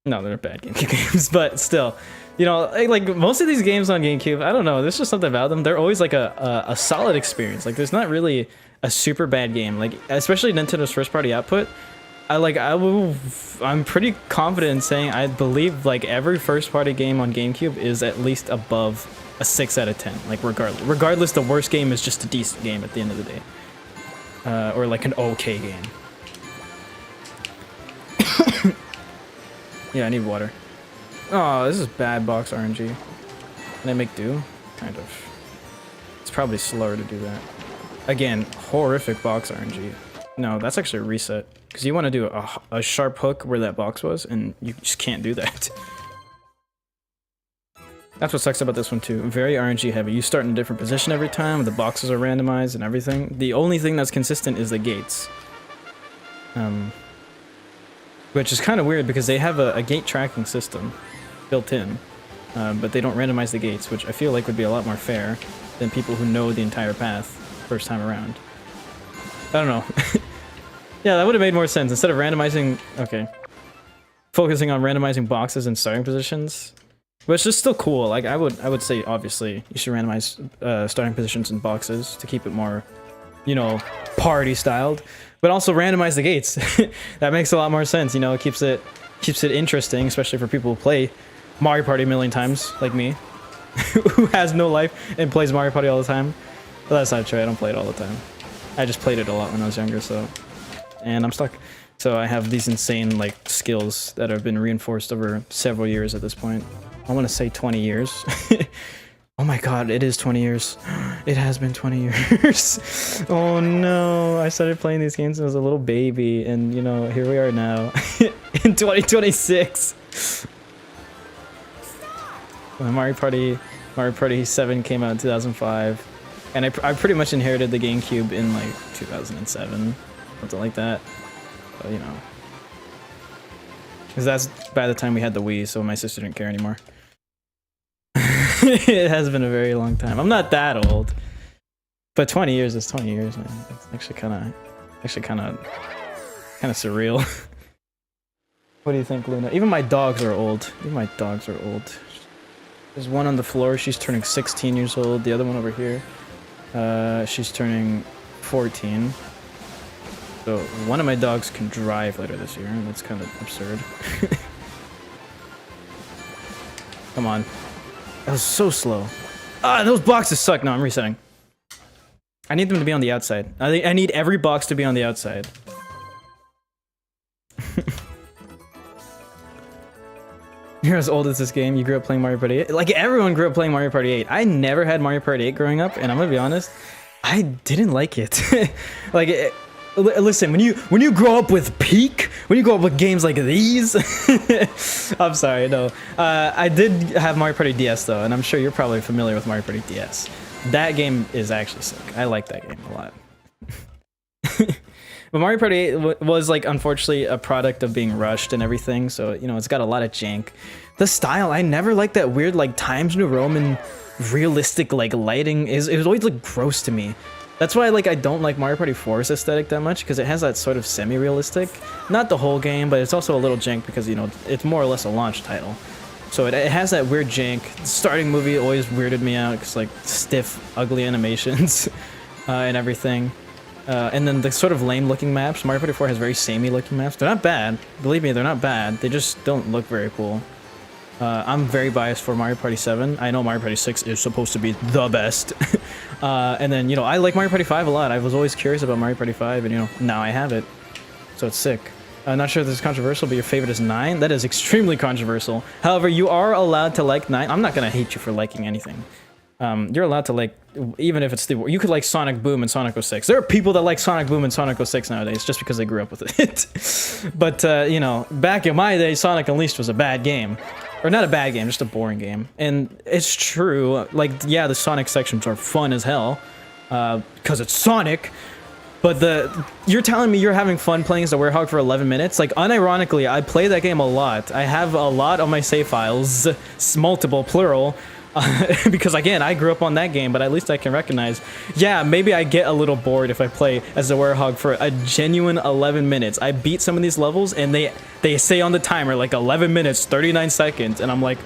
they're bad GameCube games, but still. You know, like most of these games on GameCube, I don't know, there's just something about them. They're always like a solid experience. Like there's not really a super bad game. Like especially Nintendo's first party output. I'm pretty confident in saying I believe like every first party game on GameCube is at least above a 6 out of 10. Like regardless, the worst game is just a decent game at the end of the day, or like an okay game. Yeah, I need water. Oh, this is bad box RNG. Can I make do? Kind of. It's probably slower to do that. Again, horrific box RNG. No, that's actually a reset. Because you want to do a sharp hook where that box was, and you just can't do that. That's what sucks about this one too. Very RNG heavy. You start in a different position every time, the boxes are randomized and everything. The only thing that's consistent is the gates. Which is kind of weird because they have a gate tracking system built in, but they don't randomize the gates, which I feel like would be a lot more fair than people who know the entire path first time around. I don't know. Yeah, that would have made more sense instead of randomizing. Okay, focusing on randomizing boxes and starting positions, which is still cool. Like I would say obviously you should randomize starting positions and boxes to keep it more, you know, party styled, but also randomize the gates. That makes a lot more sense. You know, it keeps it interesting, especially for people who play Mario Party a million times, like me, who has no life and plays Mario Party all the time. But that's not true. I don't play it all the time. I just played it a lot when I was younger, so... And I'm stuck. So I have these insane, like, skills that have been reinforced over several years at this point. I want to say 20 years. Oh my god, it is 20 years. It has been 20 years. Oh no, I started playing these games when I was a little baby, and you know, here we are now in 2026. When Mario Party 7 came out in 2005, and I pretty much inherited the GameCube in like 2007, something like that. So, you know, because that's by the time we had the Wii, so my sister didn't care anymore. It has been a very long time. I'm not that old, but 20 years is 20 years, man. It's actually kind of surreal. What do you think, Luna? Even my dogs are old. There's one on the floor. She's turning 16 years old. The other one over here, she's turning 14. So one of my dogs can drive later this year, and that's kind of absurd. Come on. That was so slow. Ah, those boxes suck. No, I'm resetting. I need them to be on the outside. I need every box to be on the outside. You're as old as this game. You grew up playing Mario Party 8. Like, everyone grew up playing Mario Party 8. I never had Mario Party 8 growing up, and I'm gonna be honest, I didn't like it. Like, listen, when you grow up with Peak, when you grow up with games like these, I'm sorry, no. I did have Mario Party DS though, and I'm sure you're probably familiar with Mario Party DS. That game is actually sick. I like that game a lot. But Mario Party 8 was, like, unfortunately a product of being rushed and everything, so, you know, it's got a lot of jank. The style, I never liked that weird, like, Times New Roman realistic, like, lighting. It was always, like, gross to me. That's why, like, I don't like Mario Party 4's aesthetic that much, because it has that sort of semi-realistic, not the whole game, but it's also a little jank because, you know, it's more or less a launch title. So it has that weird jank. The starting movie always weirded me out, because, like, stiff, ugly animations and everything. And then the sort of lame-looking maps. Mario Party 4 has very samey-looking maps. They're not bad. Believe me, they're not bad. They just don't look very cool. I'm very biased for Mario Party 7. I know Mario Party 6 is supposed to be the best. And then, you know, I like Mario Party 5 a lot. I was always curious about Mario Party 5, and, you know, now I have it. So it's sick. I'm not sure if this is controversial, but your favorite is 9? That is extremely controversial. However, you are allowed to like 9. I'm not going to hate you for liking anything. You're allowed to like, even if it's the, you could like Sonic Boom and Sonic 06. There are people that like Sonic Boom and Sonic 06 nowadays just because they grew up with it. But, you know, back in my day, Sonic Unleashed was a bad game. Or not a bad game, just a boring game. And it's true, like, yeah, the Sonic sections are fun as hell, because it's Sonic, but you're telling me you're having fun playing as a werehog for 11 minutes? Like, unironically, I play that game a lot. I have a lot on my save files, multiple, plural, because again, I grew up on that game, but at least I can recognize, yeah, maybe I get a little bored if I play as a werehog for a genuine 11 minutes. I beat some of these levels and they say on the timer like 11 minutes, 39 seconds, and I'm like,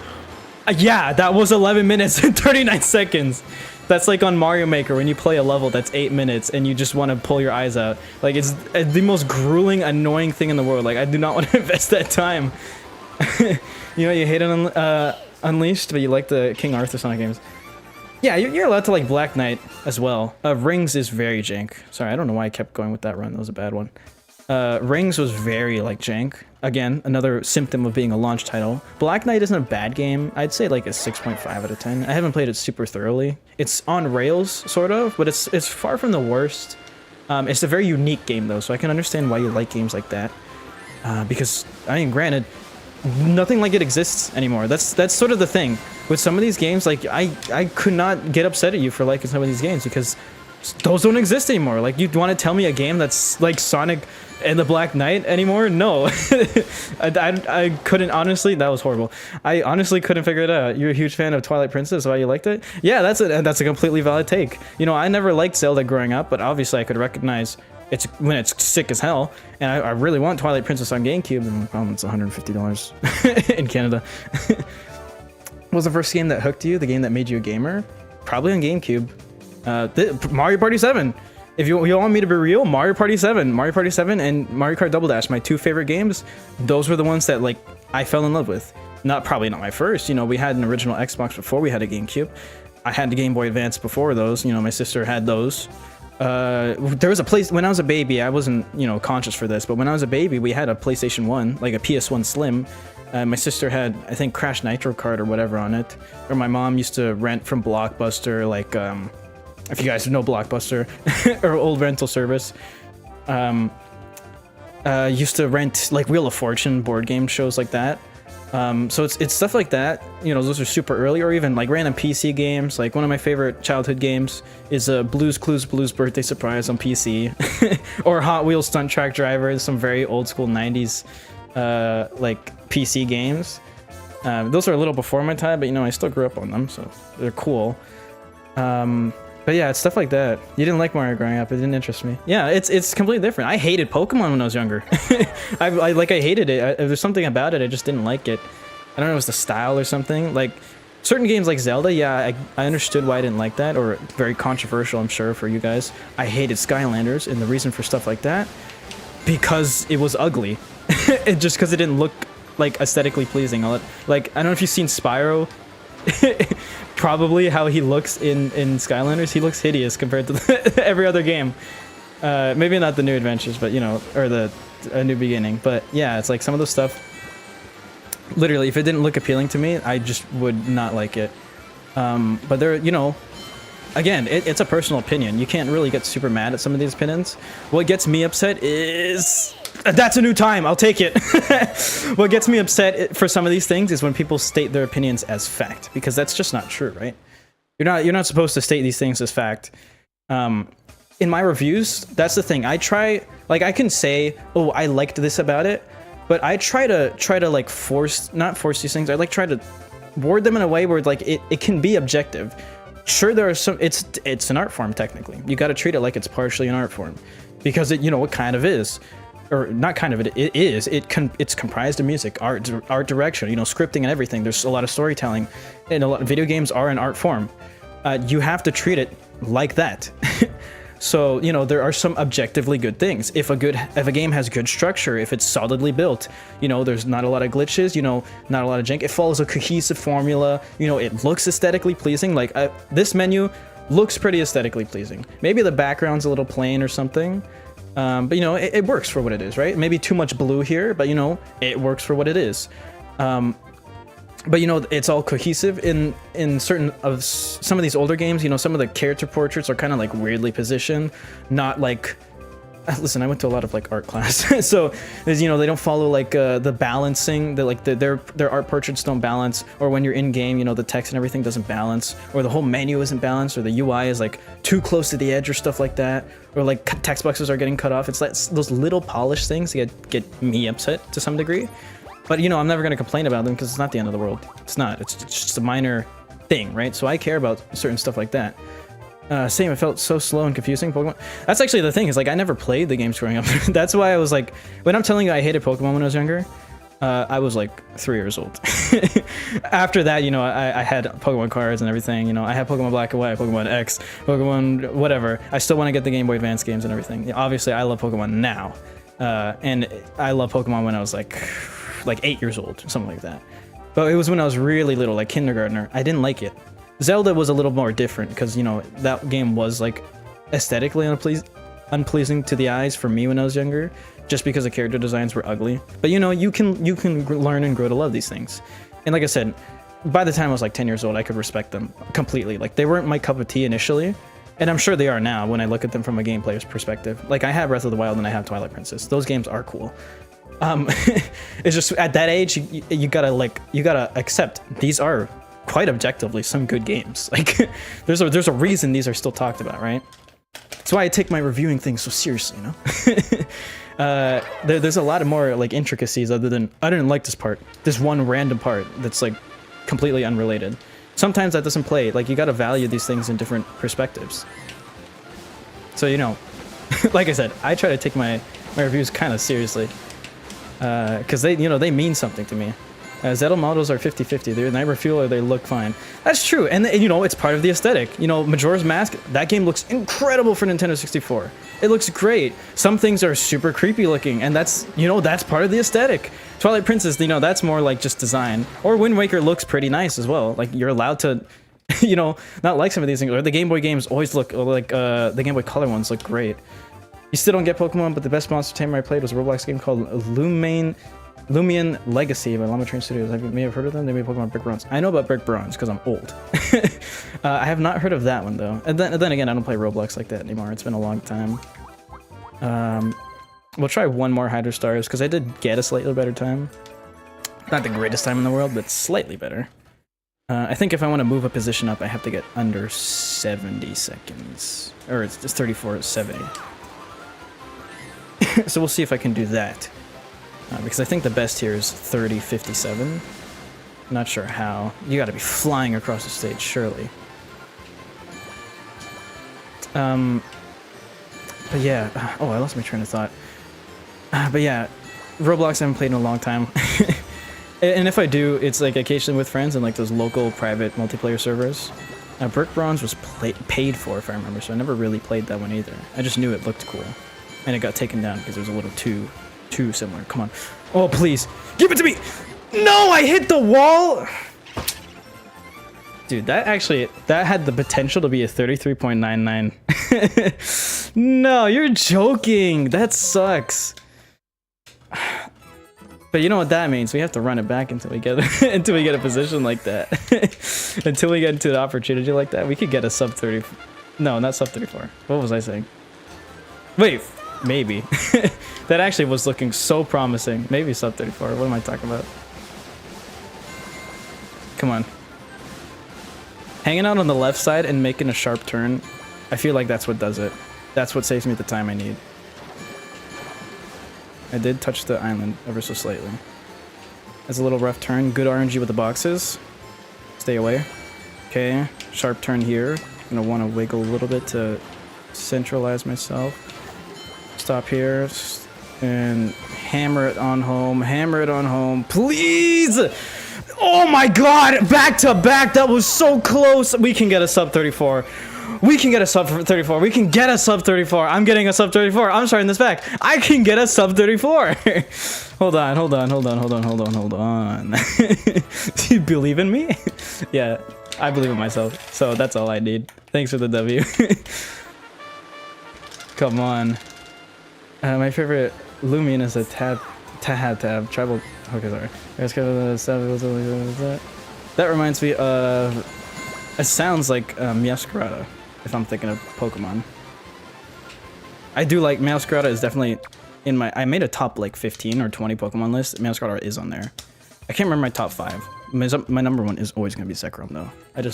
yeah, that was 11 minutes and 39 seconds. That's like on Mario Maker when you play a level that's 8 minutes and you just want to pull your eyes out. Like, it's the most grueling, annoying thing in the world. Like, I do not want to invest that time. You know, you hate it Unleashed, but you like the King Arthur Sonic games. Yeah, you're allowed to like Black Knight as well. Rings is very jank. Sorry, I don't know why I kept going with that run. That was a bad one. Rings was very like jank. Again, another symptom of being a launch title. Black Knight isn't a bad game. I'd say like a 6.5 out of 10. I haven't played it super thoroughly. It's on rails, sort of, but it's far from the worst. It's a very unique game though, so I can understand why you like games like that. Because, I mean, granted, nothing like it exists anymore. That's sort of the thing with some of these games. Like, I could not get upset at you for liking some of these games because those don't exist anymore. Like, you want to tell me a game that's like Sonic and the Black Knight anymore? No. I couldn't, honestly. That was horrible. I honestly couldn't figure it out. You're a huge fan of Twilight Princess, why you liked it? Yeah, that's a completely valid take. You know, I never liked Zelda growing up, but obviously I could recognize when it's sick as hell, and I really want Twilight Princess on GameCube, and it's $150 in Canada. What was the first game that hooked you? The game that made you a gamer? Probably on GameCube. Mario Party 7. If you want me to be real, Mario Party 7 and Mario Kart Double Dash, my two favorite games, those were the ones that like I fell in love with. Probably not my first, you know, we had an original Xbox before we had a GameCube. I had the Game Boy Advance before those. You know, my sister had those. There was a place when I was a baby. I wasn't, you know, conscious for this, but when I was a baby, we had a PlayStation 1, like a PS1 Slim. My sister had, I think, Crash Nitro Kart or whatever on it. Or my mom used to rent from Blockbuster, like, if you guys know Blockbuster, or old rental service. Used to rent, like, Wheel of Fortune board game shows like that. So it's stuff like that, you know, those are super early, or even like random PC games. Like one of my favorite childhood games is Blue's Clues Blue's Birthday Surprise on PC, or Hot Wheels Stunt Track Driver, some very old school 90s like PC games. Those are a little before my time, but you know, I still grew up on them, so they're cool. But yeah, it's stuff like that. You didn't like Mario growing up, it didn't interest me. Yeah, it's completely different. I hated Pokemon when I was younger. I hated it. There's something about it, I just didn't like it. I don't know, it was the style or something. Like, certain games like Zelda, yeah, I understood why I didn't like that, or very controversial, I'm sure, for you guys. I hated Skylanders, and the reason for stuff like that, because it was ugly. Just because it didn't look, like, aesthetically pleasing. Like, I don't know if you've seen Spyro. Probably how he looks in Skylanders, he looks hideous compared to every other game. Maybe not the New Adventures, but you know, or A New Beginning. But yeah, it's like some of the stuff, literally, if it didn't look appealing to me, I just would not like it. But there, you know, again, it's a personal opinion. You can't really get super mad at some of these opinions. What gets me upset is... That's a new time, I'll take it. What gets me upset for some of these things is when people state their opinions as fact, because that's just not true, right? You're not supposed to state these things as fact. In my reviews, that's the thing. I try, like, I can say, oh, I liked this about it, but I try to like not force these things. I like try to word them in a way where like it can be objective. Sure, there are some, it's an art form technically. You got to treat it like it's partially an art form, because it, you know, it kind of is. Or not kind of, it is. It's comprised of music, art direction, you know, scripting and everything. There's a lot of storytelling, and a lot of video games are an art form. You have to treat it like that. So, you know, there are some objectively good things. If a game has good structure, if it's solidly built, you know, there's not a lot of glitches, you know, not a lot of jank. It follows a cohesive formula. You know, it looks aesthetically pleasing. Like this menu looks pretty aesthetically pleasing. Maybe the background's a little plain or something. But you know, it works for what it is, right? Maybe too much blue here, but you know, it works for what it is. But you know, it's all cohesive in certain of some of these older games. You know, some of the character portraits are kind of like weirdly positioned, not like. Listen, I went to a lot of like art class, so there's, you know, they don't follow like the balancing. Their art portraits don't balance, or when you're in game, you know, the text and everything doesn't balance, or the whole menu isn't balanced, or the UI is like too close to the edge or stuff like that, or like text boxes are getting cut off. It's like those little polished things that get me upset to some degree. But you know, I'm never gonna complain about them because it's not the end of the world. It's not. It's just a minor thing, right? So I care about certain stuff like that. Same, it felt so slow and confusing. Pokemon. That's actually the thing, is like I never played the games growing up. That's why I was like, when I'm telling you I hated Pokemon when I was younger, I was like 3 years old. After that, you know, I had Pokemon cards and everything. You know, I had Pokemon Black and White, Pokemon X, Pokemon whatever. I still want to get the Game Boy Advance games and everything. Obviously, I love Pokemon now, and I love Pokemon when I was like 8 years old, something like that. But it was when I was really little, like kindergartner. I didn't like it. Zelda was a little more different because, you know, that game was like aesthetically unpleasing to the eyes for me when I was younger, just because the character designs were ugly. But you know, you can learn and grow to love these things. And like I said, by the time I was like 10 years old, I could respect them completely. Like, they weren't my cup of tea initially, and I'm sure they are now when I look at them from a game player's perspective. Like, I have Breath of the Wild and I have Twilight Princess. Those games are cool. It's just at that age, you gotta accept these are quite objectively some good games. Like, there's a reason these are still talked about, right? That's why I take my reviewing things so seriously, you know. There's a lot of more like intricacies other than I didn't like this one random part that's like completely unrelated. Sometimes that doesn't play. Like, you gotta value these things in different perspectives. So, you know, like I said, I try to take my reviews kind of seriously, because they mean something to me. Zelda models are 50-50. They're never feel or they look fine. That's true, and you know, it's part of the aesthetic. You know, Majora's Mask, that game looks incredible for Nintendo 64. It looks great. Some things are super creepy looking, and that's, you know, that's part of the aesthetic. Twilight Princess, you know, that's more like just design. Or Wind Waker looks pretty nice as well. Like, you're allowed to You know, not like some of these things. Or the Game Boy games always look like the Game Boy Color ones look great. You still don't get Pokemon, but the best monster tamer I played was a Roblox game called Lumion Legacy by Llama Train Studios. You may have heard of them. They made Pokemon Brick Bronze. I know about Brick Bronze because I'm old. I have not heard of that one though. And then again, I don't play Roblox like that anymore. It's been a long time. We'll try one more Hydro Stars because I did get a slightly better time. Not the greatest time in the world, but slightly better. I think if I want to move a position up, I have to get under 70 seconds. Or it's 34.70. So we'll see if I can do that. Because I think the best here is 30.57. Not sure how. You gotta be flying across the stage, surely. But yeah. Oh, I lost my train of thought. But yeah, Roblox I haven't played in a long time. And if I do, it's like occasionally with friends and like those local private multiplayer servers. Brick Bronze was paid for, if I remember, so I never really played that one either. I just knew it looked cool. And it got taken down because it was a little too similar. Come on. Oh, please. Give it to me! No, I hit the wall! Dude, that had the potential to be a 33.99. No, you're joking. That sucks. But you know what that means? We have to run it back until we get until we get a position like that. Until we get into an opportunity like that, we could get a sub 30. No, not sub 34. What was I saying? Wait, maybe. That actually was looking so promising. Maybe sub 34. What am I talking about? Come on. Hanging out on the left side and making a sharp turn. I feel like that's what does it. That's what saves me the time I need. I did touch the island ever so slightly. That's a little rough turn. Good RNG with the boxes. Stay away. Okay, sharp turn here. I'm gonna want to wiggle a little bit to centralize myself. Stop here and hammer it on home. Hammer it on home, please! Oh my god! Back to back! That was so close! We can get a sub 34. We can get a sub 34. We can get a sub 34. I'm getting a sub 34. I'm starting this back. I can get a sub 34. Hold on. Do you believe in me? Yeah, I believe in myself. So that's all I need. Thanks for the W. Come on. My favorite Lumion is a tab. Tribal. Okay, sorry. That reminds me of. It sounds like Meowscarada, if I'm thinking of Pokemon. I do like Meowscarada is definitely in my. I made a top like 15 or 20 Pokemon list. Meowscarada is on there. I can't remember my top 5. My number 1 is always gonna be Zekrom though. I've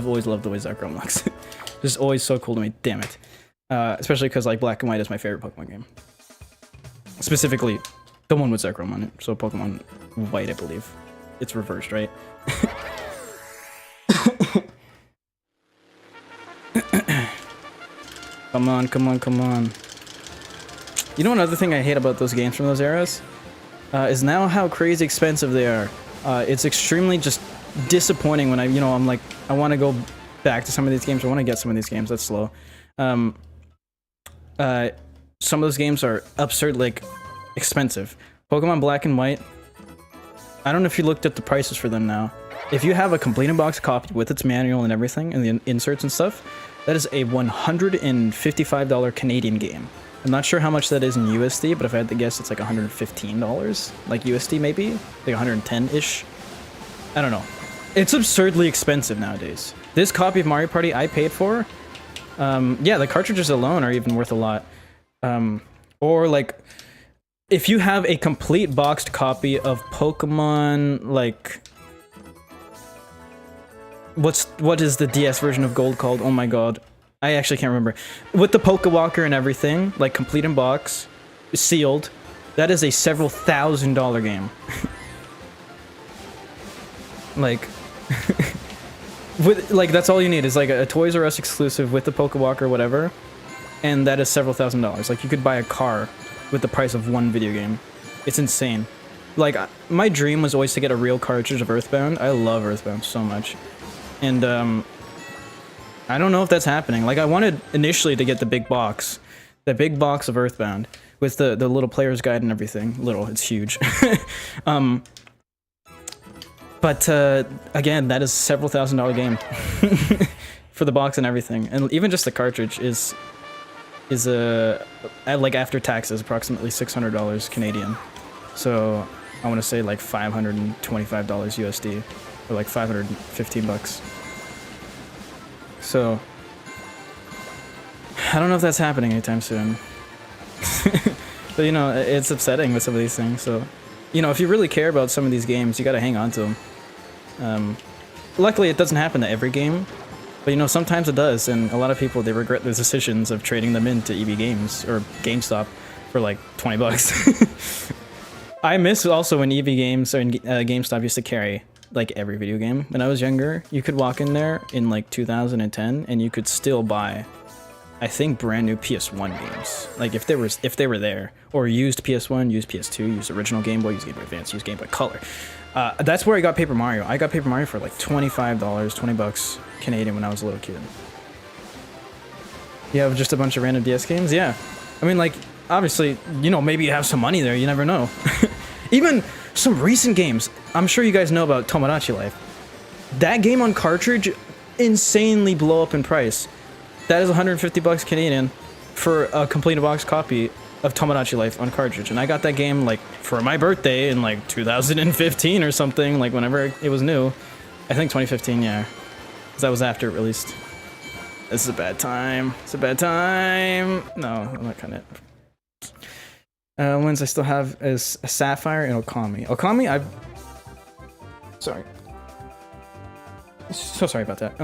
always loved the way Zekrom looks. Just always so cool to me. Damn it. Especially because like Black and White is my favorite Pokemon game. Specifically, the one with Zekrom on it. So Pokemon White, I believe. It's reversed, right? Come on. You know another thing I hate about those games from those eras? Is now how crazy expensive they are. It's extremely just disappointing when I'm like, I want to go back to some of these games. I want to get some of these games. That's slow. Some of those games are absurd, like, expensive. Pokemon Black and White. I don't know if you looked at the prices for them now. If you have a complete in-box copy with its manual and everything, and the inserts and stuff, that is a $155 Canadian game. I'm not sure how much that is in USD, but if I had to guess, it's like $115, like USD maybe? Like 110-ish? I don't know. It's absurdly expensive nowadays. This copy of Mario Party I paid for, yeah, the cartridges alone are even worth a lot. Or like, if you have a complete boxed copy of Pokemon, like... What is the DS version of Gold called? Oh my god. I actually can't remember. With the Pokewalker and everything, like complete in box, sealed, that is a several $1,000 game. Like, like that's all you need is like a Toys R Us exclusive with the Pokewalker or whatever, and that is several $1,000s. Like you could buy a car with the price of one video game. It's insane. Like my dream was always to get a real cartridge of Earthbound. I love Earthbound so much. And, I don't know if that's happening. Like, I wanted initially to get the big box of Earthbound, with the little player's guide and everything. Little, it's huge. But again, that is several $1,000 game for the box and everything, and even just the cartridge is like after taxes approximately $600 Canadian. So I want to say like $525 USD, or like 515 bucks. So I don't know if that's happening anytime soon. But you know, it's upsetting with some of these things. So, you know, if you really care about some of these games, you gotta hang on to them. Luckily, it doesn't happen to every game, but you know, sometimes it does, and a lot of people, they regret their decisions of trading them into EB Games or GameStop for like 20 bucks. I miss also when EB Games or GameStop used to carry like every video game. When I was younger, you could walk in there in like 2010 and you could still buy, I think, brand new PS1 games. Like if they were there, or used PS1, used PS2, used original Game Boy, used Game Boy Advance, used Game Boy Color. That's where I got Paper Mario. I got Paper Mario for like $25, 20 bucks Canadian when I was a little kid. You have just a bunch of random DS games? Yeah. I mean, like, obviously, you know, maybe you have some money there, you never know. Even some recent games. I'm sure you guys know about Tomodachi Life. That game on cartridge, insanely blow up in price. That is 150 bucks Canadian for a complete box copy of Tomodachi Life on cartridge. And I got that game like for my birthday in like 2015 or something, like whenever it was new. I think 2015, yeah. Because that was after it released. This is a bad time. It's a bad time. No, I'm not kind of. Ones I still have is a Sapphire and Okami. Okami, I've... Sorry. So sorry about that.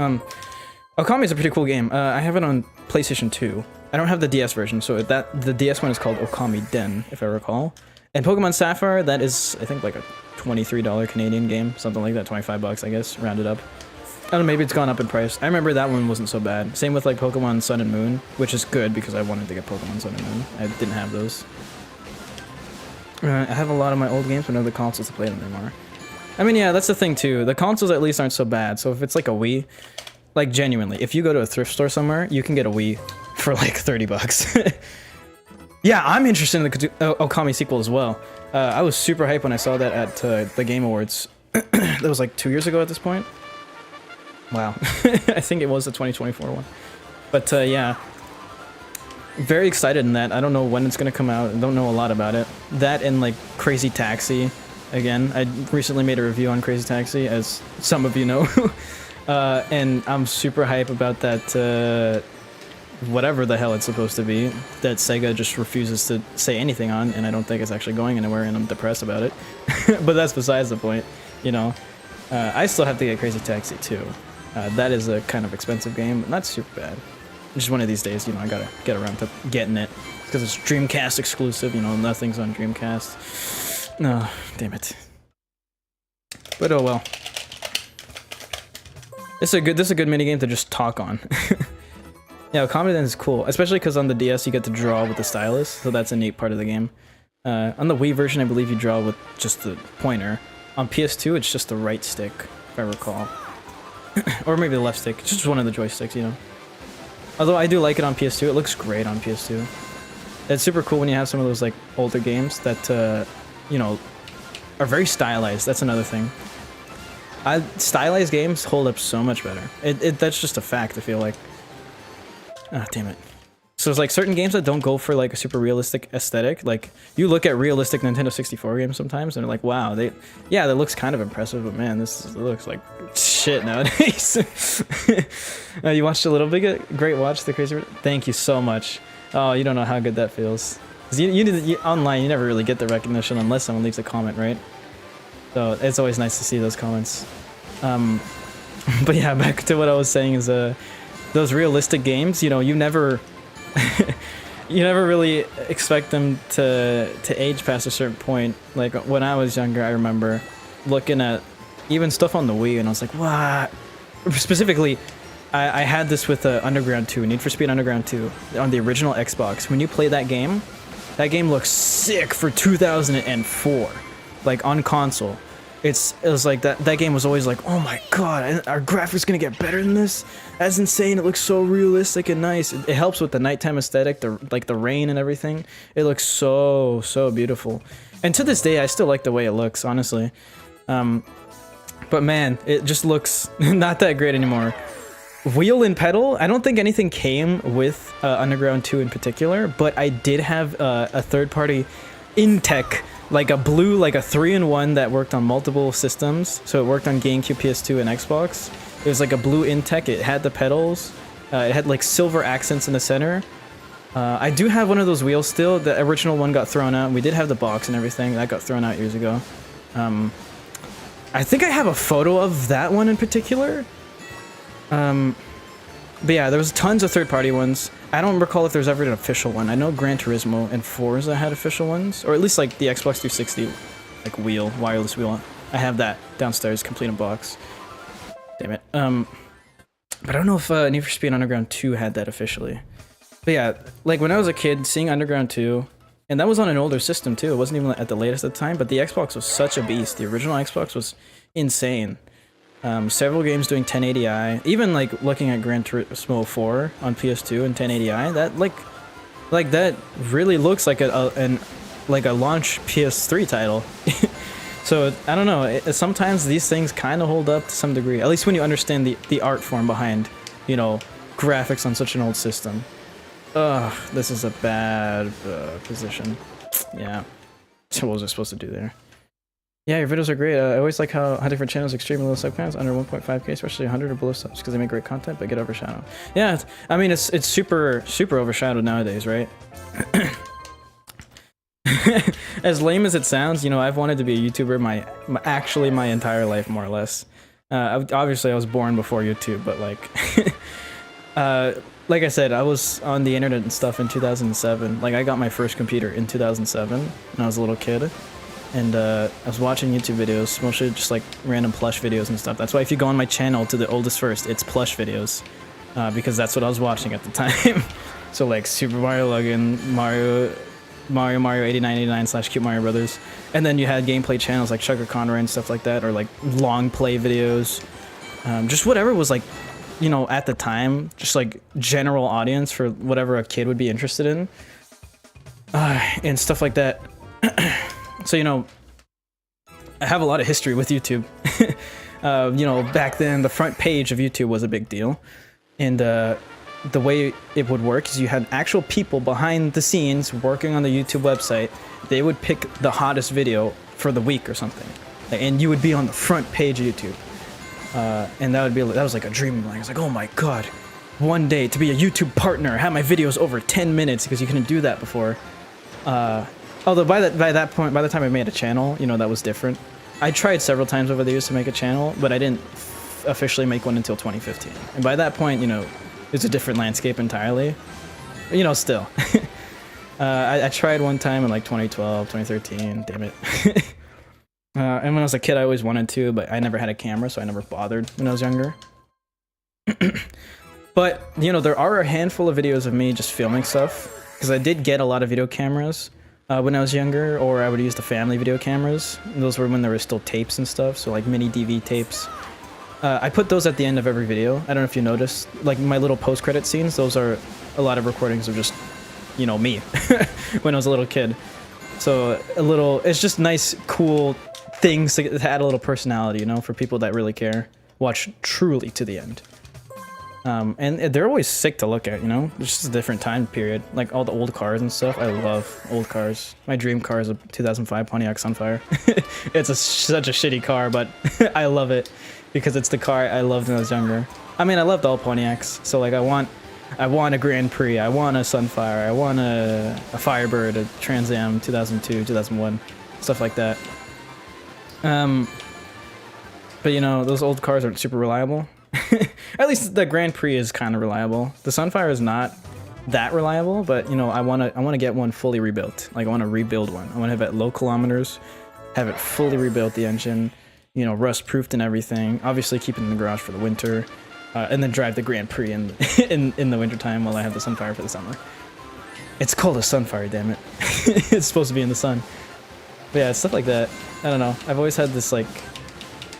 Okami is a pretty cool game. I have it on PlayStation 2. I don't have the DS version, so the DS one is called Okami Den, if I recall. And Pokemon Sapphire, that is, I think, like a $23 Canadian game, something like that, 25 bucks, I guess, rounded up. I don't know, maybe it's gone up in price. I remember that one wasn't so bad. Same with like Pokemon Sun and Moon, which is good because I wanted to get Pokemon Sun and Moon. I didn't have those. I have a lot of my old games, but no other consoles to play them anymore. I mean, yeah, that's the thing too. The consoles at least aren't so bad. So if it's like a Wii, like genuinely, if you go to a thrift store somewhere, you can get a Wii for like 30 bucks. Yeah, I'm interested in the Okami sequel as well. I was super hyped when I saw that at the Game Awards. That was like 2 years ago at this point. Wow. I think it was the 2024 one. But yeah, very excited in that. I don't know when it's going to come out. I don't know a lot about it. That and like Crazy Taxi. Again, I recently made a review on Crazy Taxi, as some of you know. And I'm super hype about that, whatever the hell it's supposed to be, that Sega just refuses to say anything on, and I don't think it's actually going anywhere, and I'm depressed about it. But that's besides the point, you know. I still have to get Crazy Taxi too. That is a kind of expensive game, but not super bad. Just one of these days, you know, I gotta get around to getting it. Because it's Dreamcast exclusive, you know, nothing's on Dreamcast. No, damn it. But oh well. This is a good minigame to just talk on. Yeah, Okami Den is cool, especially because on the DS you get to draw with the stylus, so that's a neat part of the game. On the Wii version, I believe you draw with just the pointer. On PS2, it's just the right stick, if I recall. Or maybe the left stick, it's just one of the joysticks, you know. Although I do like it on PS2, it looks great on PS2. It's super cool when you have some of those like older games that, you know, are very stylized. That's another thing. Stylized games hold up so much better. That's just a fact, I feel like. Ah, damn it. So there's like certain games that don't go for like a super realistic aesthetic. Like you look at realistic Nintendo 64 games sometimes and they're like, wow, yeah, that looks kind of impressive, but man, this looks like shit nowadays. You watched a little bit? Great watch, The Crazy. Thank you so much. Oh, you don't know how good that feels. 'Cause you online, you never really get the recognition unless someone leaves a comment, right? So it's always nice to see those comments. But yeah, back to what I was saying is those realistic games, you know, you never really expect them to age past a certain point. Like when I was younger, I remember looking at even stuff on the Wii and I was like, what? Specifically, I had this with Underground 2, Need for Speed Underground 2, on the original Xbox. When you play that game looks sick for 2004, like on console. It was like that game was always like, oh my god, our graphics gonna get better than this? That's insane, it looks so realistic and nice. It helps with the nighttime aesthetic, like the rain and everything. It looks so beautiful. And to this day, I still like the way it looks, honestly. But man, it just looks not that great anymore. Wheel and pedal, I don't think anything came with Underground 2 in particular, but I did have a third-party Intech, like a blue, like a 3-in-1 that worked on multiple systems. So it worked on GameCube, PS2, and Xbox. It was like a blue Intech. It had the pedals. It had like silver accents in the center. I do have one of those wheels still. The original one got thrown out. We did have the box and everything. That got thrown out years ago. I think I have a photo of that one in particular. But yeah, there was tons of third-party ones. I don't recall if there's ever an official one. I know Gran Turismo and Forza had official ones, or at least like the Xbox 360, like wheel, wireless wheel. I have that downstairs, complete in box. Damn it. But I don't know if Need for Speed Underground 2 had that officially. But yeah, like when I was a kid, seeing Underground 2, and that was on an older system too. It wasn't even at the latest at the time, but the Xbox was such a beast. The original Xbox was insane. Several games doing 1080i. Even like looking at Gran Turismo 4 on PS2 and 1080i, that like that really looks like a launch PS3 title. So I don't know. Sometimes these things kind of hold up to some degree. At least when you understand the art form behind, you know, graphics on such an old system. Ugh, this is a bad position. Yeah. So what was I supposed to do there? Yeah, your videos are great. I always like how different channels extremely low sub counts under 1.5k, especially 100 or below subs, because they make great content but get overshadowed. Yeah, I mean it's super overshadowed nowadays, right? As lame as it sounds, you know, I've wanted to be a YouTuber my entire life, more or less. Obviously, I was born before YouTube, but like I said, I was on the internet and stuff in 2007. Like, I got my first computer in 2007 when I was a little kid. And I was watching YouTube videos, mostly just like random plush videos and stuff. That's why if you go on my channel to the oldest first, it's plush videos. Because that's what I was watching at the time. So like Super Mario Logan, Mario 8989 / Cute Mario Brothers. And then you had gameplay channels like Sugar Conroy and stuff like that, or like long play videos. Just whatever was like, you know, at the time, just like general audience for whatever a kid would be interested in. And stuff like that. So, you know, I have a lot of history with YouTube. You know, back then, the front page of YouTube was a big deal. And the way it would work is you had actual people behind the scenes working on the YouTube website. They would pick the hottest video for the week or something. And you would be on the front page of YouTube. And that was like a dream of mine. I was like, oh my god, one day to be a YouTube partner, have my videos over 10 minutes, because you couldn't do that before. Although by that point, by the time I made a channel, you know, that was different. I tried several times over the years to make a channel, but I didn't officially make one until 2015. And by that point, you know, it's a different landscape entirely. You know, still. I tried one time in like 2012, 2013, damn it. And when I was a kid, I always wanted to, but I never had a camera, so I never bothered when I was younger. But, you know, there are a handful of videos of me just filming stuff, because I did get a lot of video cameras when I was younger, or I would use the family video cameras. Those were when there were still tapes and stuff, so like mini DV tapes. I put those at the end of every video. I don't know if you noticed, like my little post-credit scenes, those are a lot of recordings of just, you know, me when I was a little kid. So it's just nice, cool things to add a little personality, you know, for people that really care. Watch truly to the end. And they're always sick to look at, you know? It's just a different time period. Like all the old cars and stuff. I love old cars. My dream car is a 2005 Pontiac Sunfire. It's such a shitty car, but I love it because it's the car I loved when I was younger. I mean, I loved all Pontiacs. So like I want a Grand Prix, I want a Sunfire, I want a Firebird, a Trans Am 2002, 2001, stuff like that. But you know, those old cars aren't super reliable. At least the Grand Prix is kind of reliable. The Sunfire is not that reliable, but you know, I want to get one fully rebuilt. Like I want to rebuild one. I want to have it low kilometers, have it fully rebuilt, the engine, you know, rust proofed and everything. Obviously keep it in the garage for the winter, and then drive the Grand Prix in the winter time while I have the Sunfire for the summer. It's called a Sunfire, damn it. It's supposed to be in the sun. But yeah, stuff like that. I don't know. I've always had this like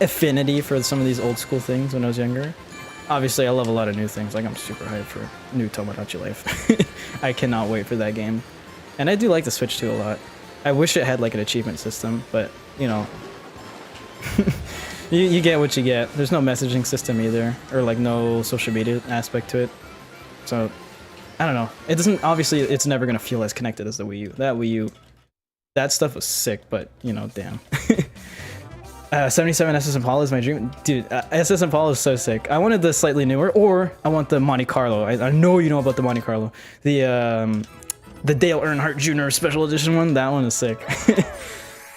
affinity for some of these old school things when I was younger. Obviously, I love a lot of new things. Like, I'm super hyped for new Tomodachi Life. I cannot wait for that game. And I do like the Switch 2 a lot. I wish it had, like, an achievement system, but, you know. You get what you get. There's no messaging system either, or like no social media aspect to it. So, I don't know. It doesn't, obviously, it's never gonna feel as connected as the Wii U. That Wii U, that stuff was sick, but, you know, damn. 77 SS Impala is my dream. Dude, SS Impala is so sick. I wanted the slightly newer, or I want the Monte Carlo. I know you know about the Monte Carlo. The Dale Earnhardt Jr. Special Edition one, that one is sick.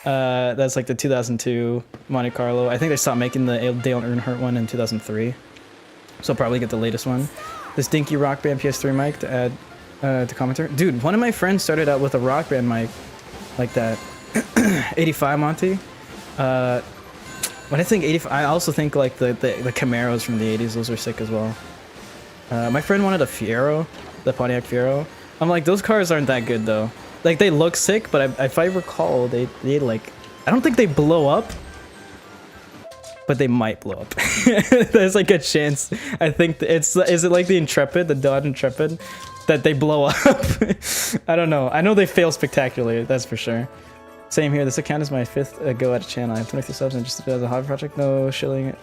That's like the 2002 Monte Carlo. I think they stopped making the Dale Earnhardt one in 2003. So I'll probably get the latest one. This dinky Rock Band PS3 mic to add to commentary. Dude, one of my friends started out with a Rock Band mic like that. 85 Monty. When I think 85, I also think like the Camaros from the 80s, those are sick as well. My friend wanted a Fiero, the Pontiac Fiero. I'm like, those cars aren't that good though. Like they look sick, but if I recall, they like, I don't think they blow up, but they might blow up. There's like a chance. I think is it like the Intrepid, the Dodge Intrepid, that they blow up? I don't know. I know they fail spectacularly, that's for sure. Same here. This account is my 5th go at a channel. I have 23 subs and just as a hobby project. No shilling.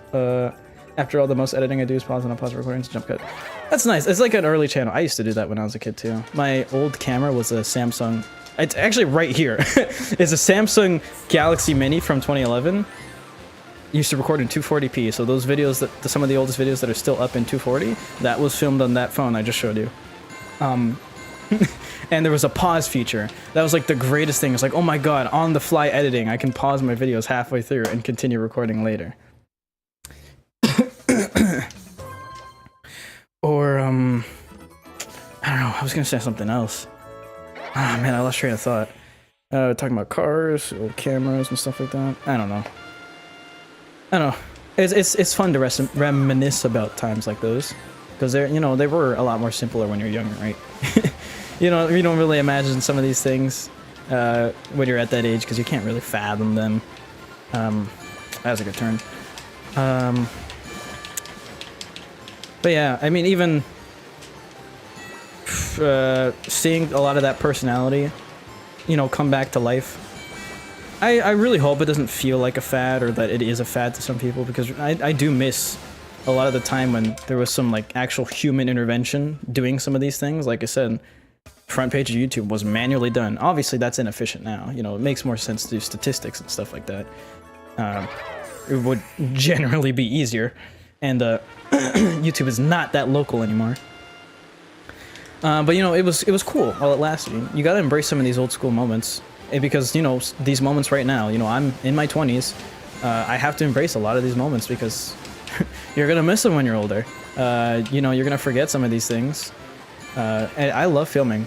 After all, the most editing I do is pause and I'll pause recording to jump cut. That's nice. It's like an early channel. I used to do that when I was a kid too. My old camera was a Samsung. It's actually right here. It's a Samsung Galaxy Mini from 2011. Used to record in 240p. So those videos some of the oldest videos that are still up in 240, that was filmed on that phone I just showed you. And there was a pause feature. That was like the greatest thing. It's like, oh my god, on the fly editing, I can pause my videos halfway through and continue recording later. Or, I don't know, I was gonna say something else. Ah, man, I lost train of thought. Talking about cars, old cameras and stuff like that. I don't know. It's fun to reminisce about times like those. Because they're, you know, they were a lot more simpler when you're younger, right? You know, you don't really imagine some of these things when you're at that age because you can't really fathom them. That was a good turn. But yeah, I mean, even seeing a lot of that personality, you know, come back to life. I really hope it doesn't feel like a fad or that it is a fad to some people, because I do miss a lot of the time when there was some like actual human intervention doing some of these things. Like I said, front page of YouTube was manually done. Obviously that's inefficient now. You know, it makes more sense to do statistics and stuff like that. It would generally be easier. And YouTube is not that local anymore. But you know, it was cool while it lasted. You gotta embrace some of these old school moments. Because, you know, these moments right now, you know, I'm in my 20s. I have to embrace a lot of these moments because you're gonna miss them when you're older. You know, you're gonna forget some of these things. And I love filming.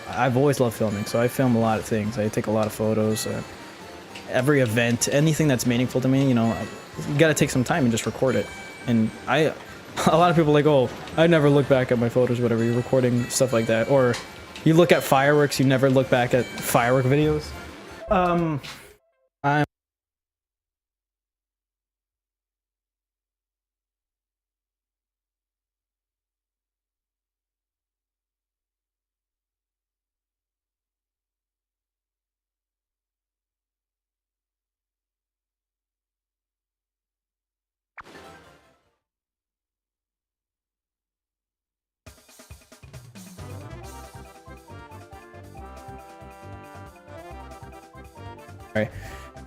I've always loved filming, so I film a lot of things. I take a lot of photos. Every event, anything that's meaningful to me, you know, you gotta take some time and just record it. And a lot of people are like, oh, I never look back at my photos, whatever, you're recording stuff like that. Or you look at fireworks, you never look back at firework videos.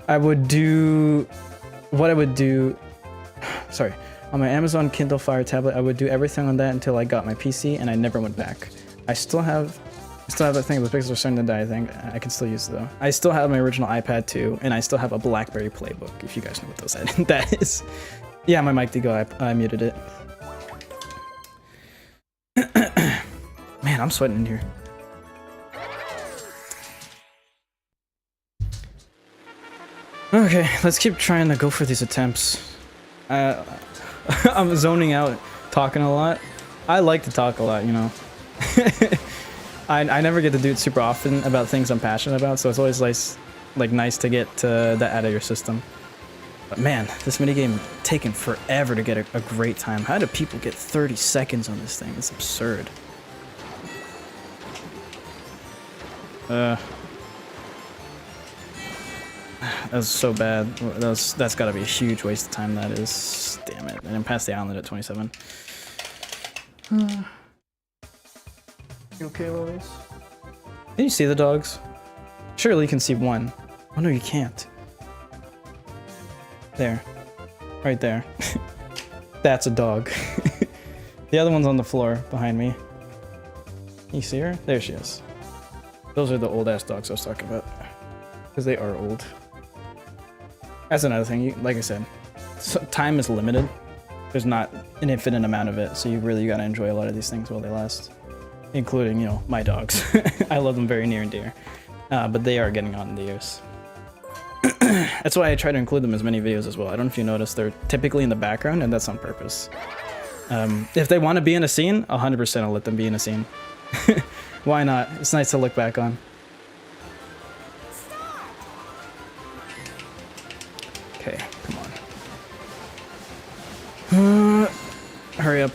I would do what I would do. Sorry, on my Amazon Kindle Fire tablet, I would do everything on that until I got my PC, and I never went back. I still have that thing. The pixels are starting to die. I think I can still use it though. I still have my original iPad 2, and I still have a BlackBerry Playbook. If you guys know what those that is. Yeah, my mic did go. I muted it. Man, I'm sweating in here. Okay, let's keep trying to go for these attempts. I'm zoning out, talking a lot. I like to talk a lot, you know. I never get to do it super often about things I'm passionate about, so it's always nice to get that out of your system. But man, this minigame taking forever to get a great time. How do people get 30 seconds on this thing? It's absurd. That's so bad. That's got to be a huge waste of time. That is. Damn it! I didn't pass the island at 27. You okay, Lois? Can you see the dogs? Surely you can see one. Oh no, you can't. There. Right there. That's a dog. The other one's on the floor behind me. You see her? There she is. Those are the old ass dogs I was talking about. Because they are old. That's another thing. Like I said, time is limited. There's not an infinite amount of it, so you really gotta enjoy a lot of these things while they last. Including, you know, my dogs. I love them very near and dear. But they are getting on in the years. That's why I try to include them as many videos as well. I don't know if you noticed, they're typically in the background, and that's on purpose. If they want to be in a scene, 100% I'll let them be in a scene. Why not? It's nice to look back on. Okay, come on. Hurry up.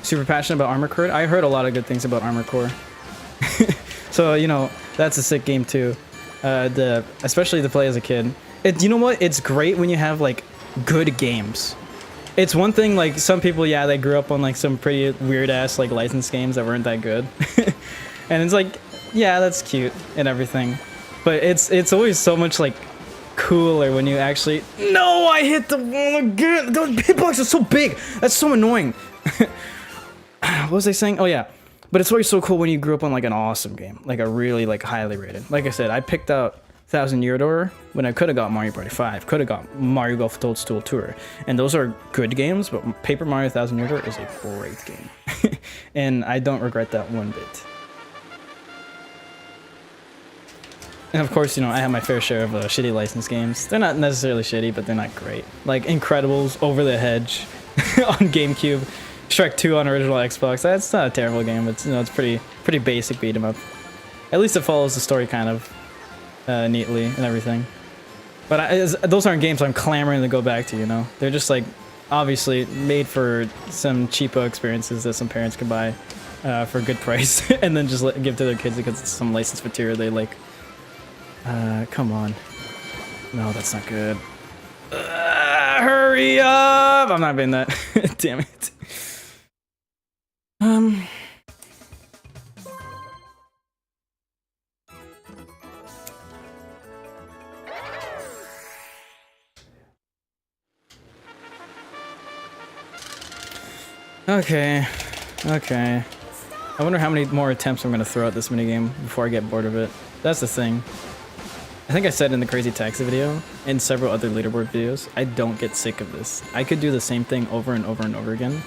Super passionate about Armored Core. I heard a lot of good things about Armored Core. So, you know, that's a sick game too. Especially to play as a kid. You know what? It's great when you have like good games. It's one thing, like some people, yeah, they grew up on like some pretty weird ass like licensed games that weren't that good. And it's like, yeah, that's cute and everything. But it's always so much like cooler when you actually, no, I hit the wall again. The hitbox is so big. That's so annoying. What was I saying? Oh yeah. But it's always so cool when you grew up on like an awesome game, like a really like highly rated. Like I said, I picked out Thousand Year Door when I could have got Mario Party 5, could have got Mario Golf Toadstool Tour, and those are good games. But Paper Mario Thousand Year Door is a great game, and I don't regret that one bit. And of course, you know, I have my fair share of shitty licensed games. They're not necessarily shitty, but they're not great. Like Incredibles, Over the Hedge on GameCube. Shrek 2 on original Xbox. That's not a terrible game. It's, you know, it's pretty basic beat 'em up. At least it follows the story kind of neatly and everything. But those aren't games I'm clamoring to go back to. You know, they're just like obviously made for some cheapo experiences that some parents can buy for a good price and then just give to their kids because it's some licensed material they like. Come on. No, that's not good. Hurry up! I'm not being that. Damn it. Okay. I wonder how many more attempts I'm gonna throw at this minigame before I get bored of it. That's the thing. I think I said in the Crazy Taxi video, and several other leaderboard videos, I don't get sick of this. I could do the same thing over and over and over again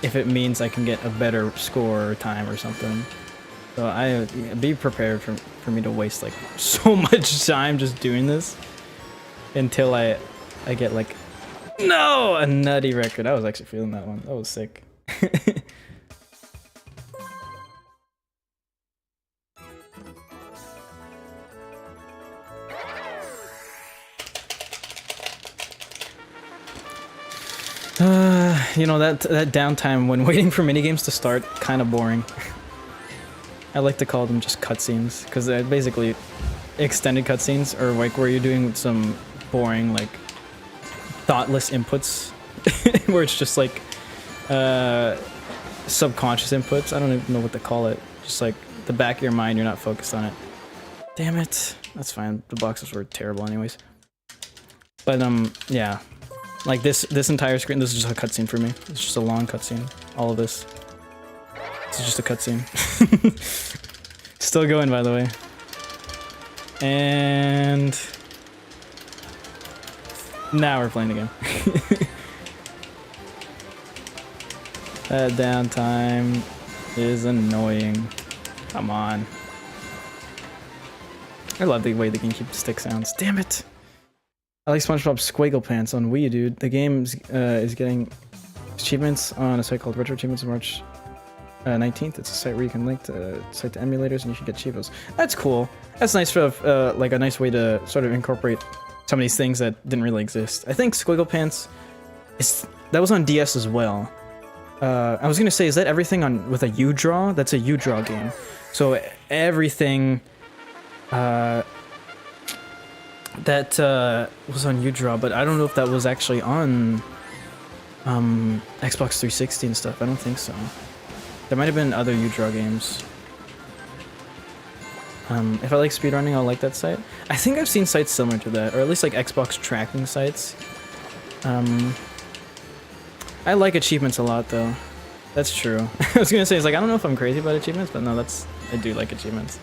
if it means I can get a better score or time or something. So be prepared for me to waste like so much time just doing this until I get like, no, a nutty record. I was actually feeling that one. That was sick. You know, that downtime when waiting for minigames to start, kind of boring. I like to call them just cutscenes, because they're basically extended cutscenes, or like where you're doing some boring, like, thoughtless inputs, where it's just like, subconscious inputs. I don't even know what to call it. Just like the back of your mind, you're not focused on it. Damn it. That's fine. The boxes were terrible anyways. But, yeah. Like this entire screen, this is just a cutscene for me. It's just a long cutscene. All of this. This is just a cutscene. Still going, by the way. And now we're playing the game. That downtime is annoying. Come on. I love the way the game keeps stick sounds. Damn it. I like SpongeBob SquigglePants on Wii U, dude. The game is getting achievements on a site called Retro Achievements on March 19th. It's a site where you can link to site to emulators and you should get Chivos. That's cool. That's nice for like a nice way to sort of incorporate some of these things that didn't really exist. I think SquigglePants that was on DS as well. I was gonna say, is that everything on with a U-Draw? That's a U-Draw game. So everything Uh, that was on UDraw, but I don't know if that was actually on Xbox 360 and stuff. I don't think so. There might have been other UDraw games. If I like speedrunning, I'll like that site. I think I've seen sites similar to that, or at least like Xbox tracking sites. I like achievements a lot though. That's true. I was gonna say, it's like, I don't know if I'm crazy about achievements, but no, I do like achievements.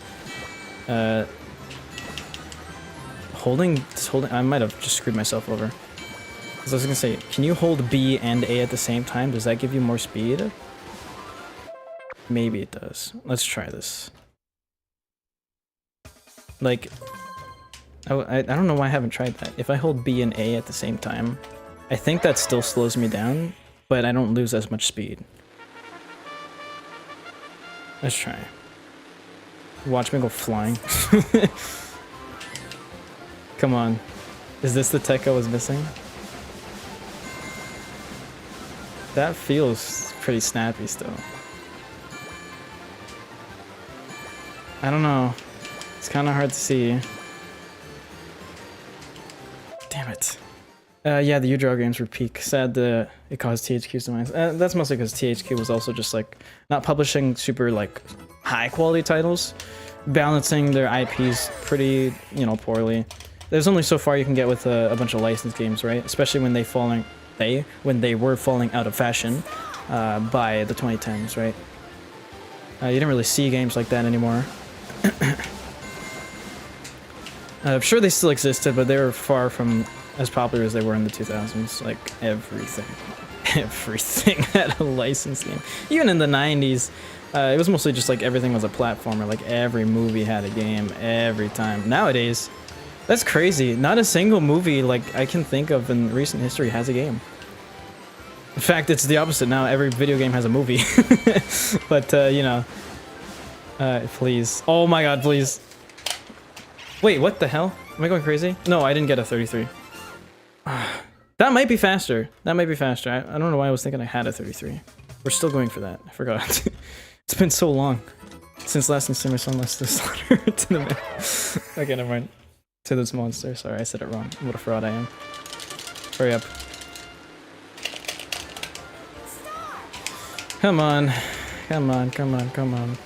Holding, I might have just screwed myself over. 'Cause I was gonna say, can you hold B and A at the same time? Does that give you more speed? Maybe it does. Let's try this. Like, I don't know why I haven't tried that. If I hold B and A at the same time, I think that still slows me down, but I don't lose as much speed. Let's try. Watch me go flying. Come on. Is this the tech I was missing? That feels pretty snappy still. I don't know. It's kind of hard to see. Damn it. Yeah, the UDraw games were peak. Sad that it caused THQ's demise. That's mostly because THQ was also just like not publishing super like high quality titles, balancing their IPs pretty, you know, poorly. There's only so far you can get with a bunch of licensed games, right? Especially when when they were falling out of fashion by the 2010s, right? You didn't really see games like that anymore. I'm sure they still existed, but they were far from as popular as they were in the 2000s. Like, everything had a licensed game. Even in the 90s, it was mostly just like everything was a platformer. Like, every movie had a game every time. Nowadays, that's crazy. Not a single movie like I can think of in recent history has a game. In fact, it's the opposite now. Every video game has a movie. But, you know, please. Oh my god, please. Wait, what the hell? Am I going crazy? No, I didn't get a 33. That might be faster. That might be faster. I don't know why I was thinking I had a 33. We're still going for that. I forgot. It's been so long since last Simmer Sun lost this slaughter to the man. Okay, never mind. To this monster. Sorry, I said it wrong. What a fraud I am. Hurry up. Come on. Come on, come on, come on.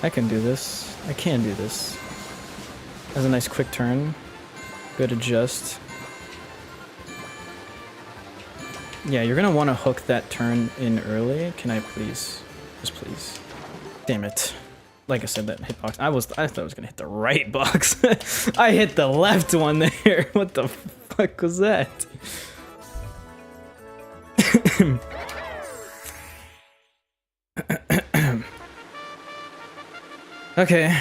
I can do this. I can do this. That's a nice quick turn. Good adjust. Yeah, you're gonna want to hook that turn in early. Can I please? Just please. Damn it. Like I said, that hitbox. I thought I was gonna hit the right box. I hit the left one there. What the fuck was that? Okay.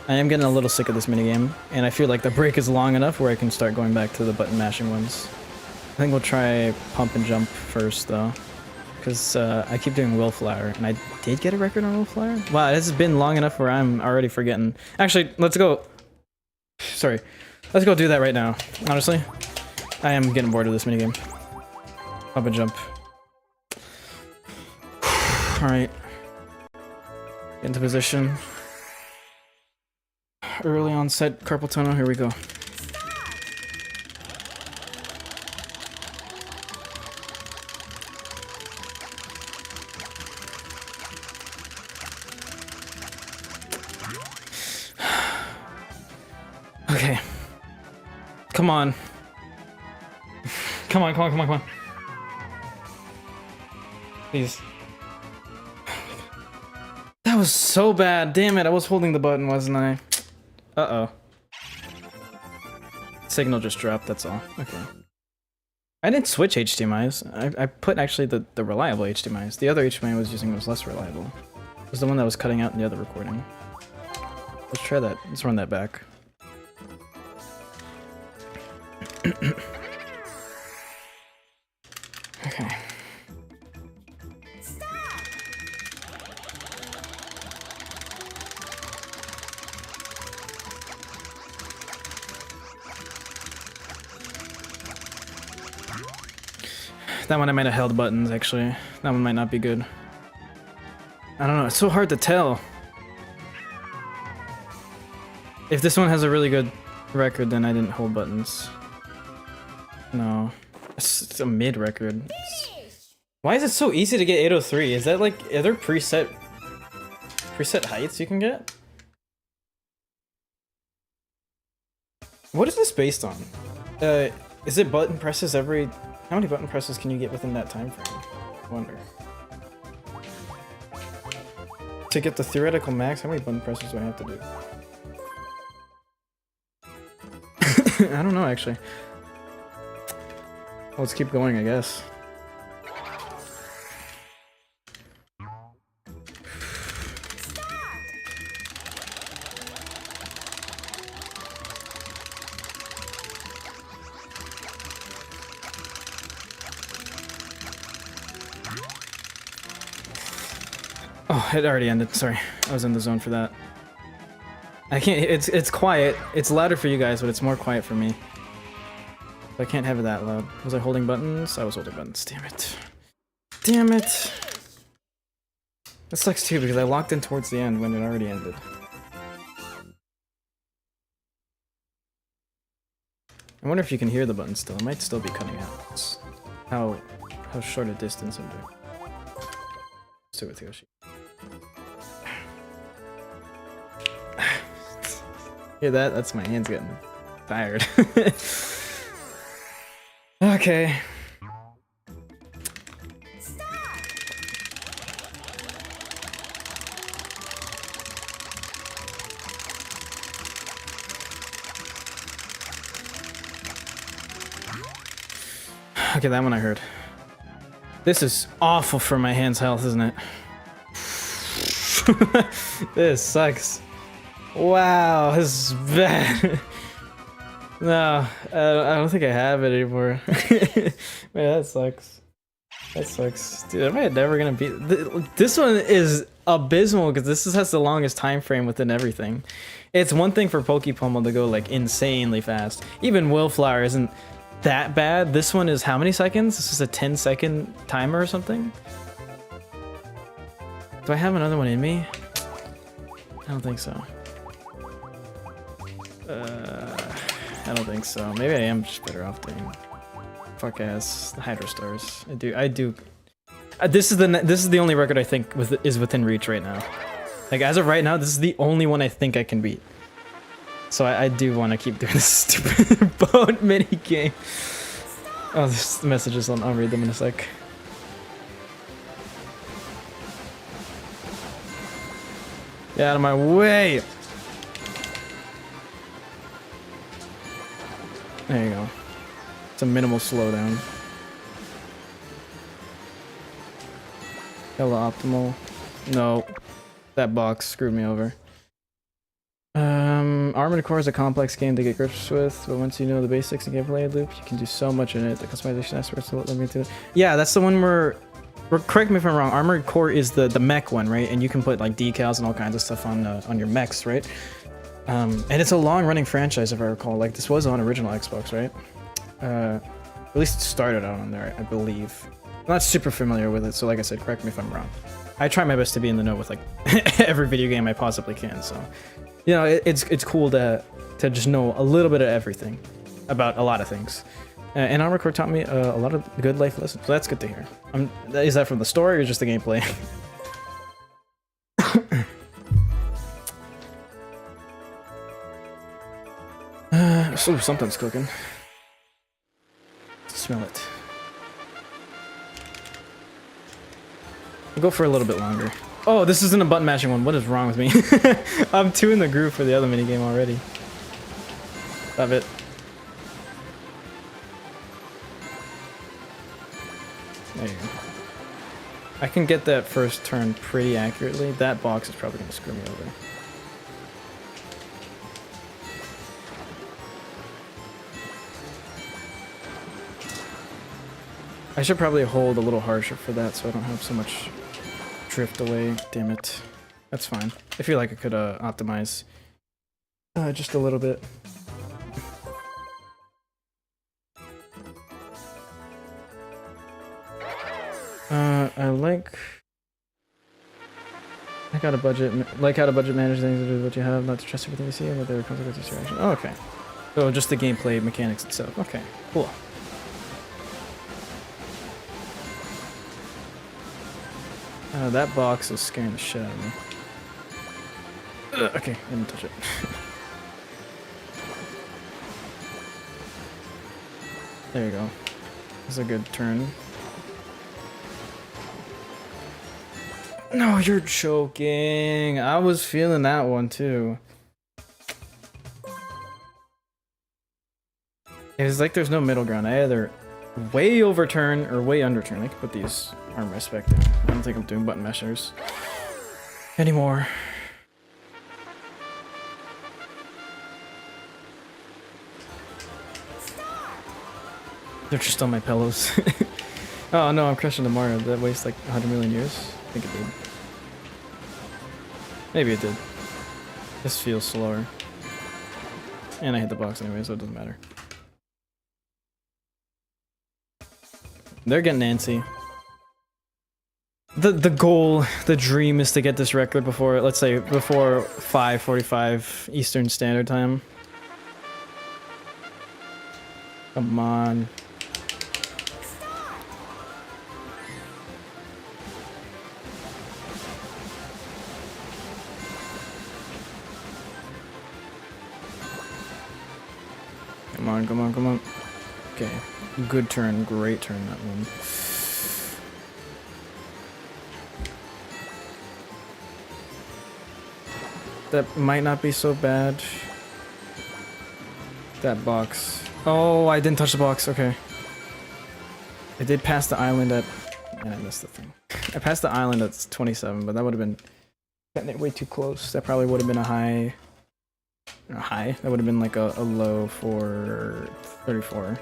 I am getting a little sick of this minigame, and I feel like the break is long enough where I can start going back to the button mashing ones. I think we'll try pump and jump first, though, because I keep doing Willflower, and I did get a record on Willflower? Wow, this has been long enough where I'm already forgetting. Actually, let's go... Sorry. Let's go do that right now, honestly. I am getting bored of this minigame. Pump and jump. Alright. Get into position. Early onset carpal tunnel, here we go. Okay. Come on. Come on, come on, come on, come on. Please. That was so bad. Damn it, I was holding the button, wasn't I? Uh-oh. Signal just dropped, that's all. Okay. I didn't switch HDMIs. I put actually the reliable HDMIs. The other HDMI I was using was less reliable. It was the one that was cutting out in the other recording. Let's try that. Let's run that back. Okay. That one I might have held buttons, actually. That one might not be good. I don't know, it's so hard to tell. If this one has a really good record, then I didn't hold buttons. No. It's a mid record. Why is it so easy to get 803? Is that like, are there preset heights you can get? What is this based on? Is it button presses every... How many button presses can you get within that time frame? I wonder. To get the theoretical max, how many button presses do I have to do? I don't know, actually. Let's keep going, I guess. Oh, it already ended. Sorry, I was in the zone for that. I can't. It's quiet. It's louder for you guys, but it's more quiet for me. I can't have it that loud. Was I holding buttons? I was holding buttons. Damn it. Damn it. That sucks too because I locked in towards the end when it already ended. I wonder if you can hear the button still. It might still be cutting out. It's how short a distance I'm doing. Let's do it with Yoshi. Hear that? That's my hands getting tired. Okay. Okay, that one I heard. This is awful for my hand's health, isn't it? This sucks. Wow, this is bad. No, I don't think I have it anymore. Man, that sucks. That sucks. Dude, am I never gonna beat... This one is abysmal because this has the longest time frame within everything. It's one thing for Pokepummel to go like insanely fast. Even Willflower isn't that bad. This one is how many seconds? This is a 10-second timer or something? Do I have another one in me? I don't think so. I don't think so. Maybe I am just better off doing fuck ass Hydro Stars. I do. This is the only record I think is within reach right now. Like as of right now, this is the only one I think I can beat. So I do want to keep doing this stupid boat mini game. Oh, there's messages on. I'll read them in a sec. Get out of my way! There you go. It's a minimal slowdown. Hello, optimal. No. That box screwed me over. Armored Core is a complex game to get grips with, but once you know the basics and gameplay loop, you can do so much in it. The customization aspects will let me do it. Yeah, that's the one where... Correct me if I'm wrong, Armored Core is the mech one, right? And you can put like decals and all kinds of stuff on your mechs, right? And it's a long-running franchise, if I recall. Like, this was on original Xbox, right? At least it started out on there, I believe. I'm not super familiar with it, so like I said, correct me if I'm wrong. I try my best to be in the know with, like, every video game I possibly can, so... You know, it's cool to just know a little bit of everything about a lot of things. And Armored Core taught me a lot of good life lessons, so that's good to hear. Is that from the story or just the gameplay? So something's cooking. Smell it. I'll go for a little bit longer. Oh, this isn't a button matching one. What is wrong with me? I'm 2 in the groove for the other minigame already. Love it. There you go. I can get that first turn pretty accurately. That box is probably going to screw me over. I should probably hold a little harsher for that so I don't have so much drift away. Damn it. That's fine. I feel like I could optimize just a little bit. Like how to budget manage things to do what you have, not to trust everything you see, and what there are consequences to your action. Oh, okay. So just the gameplay mechanics itself. Okay, cool. That box is scaring the shit out of me. Okay, I didn't touch it. There you go. That's a good turn. No, you're joking. I was feeling that one too. It's like there's no middle ground. I either way overturn or way underturn. I can put these arm rests back there. I don't think I'm doing button mashers anymore. They're just on my pillows. Oh no, I'm crushing the Mario. Did that waste like 100 million years? I think it did. Maybe it did. This feels slower. And I hit the box anyway, so it doesn't matter. They're getting antsy. The goal, the dream is to get this record before, let's say, before 5:45 Eastern Standard Time. Come on. Come on, come on, come on. Okay. Good turn, great turn, that one. That might not be so bad. That box. Oh, I didn't touch the box, okay. I did pass the island at... And I missed the thing. I passed the island at 27, but that would have been way too close. That probably would have been a high... A high? That would have been like a low for 34.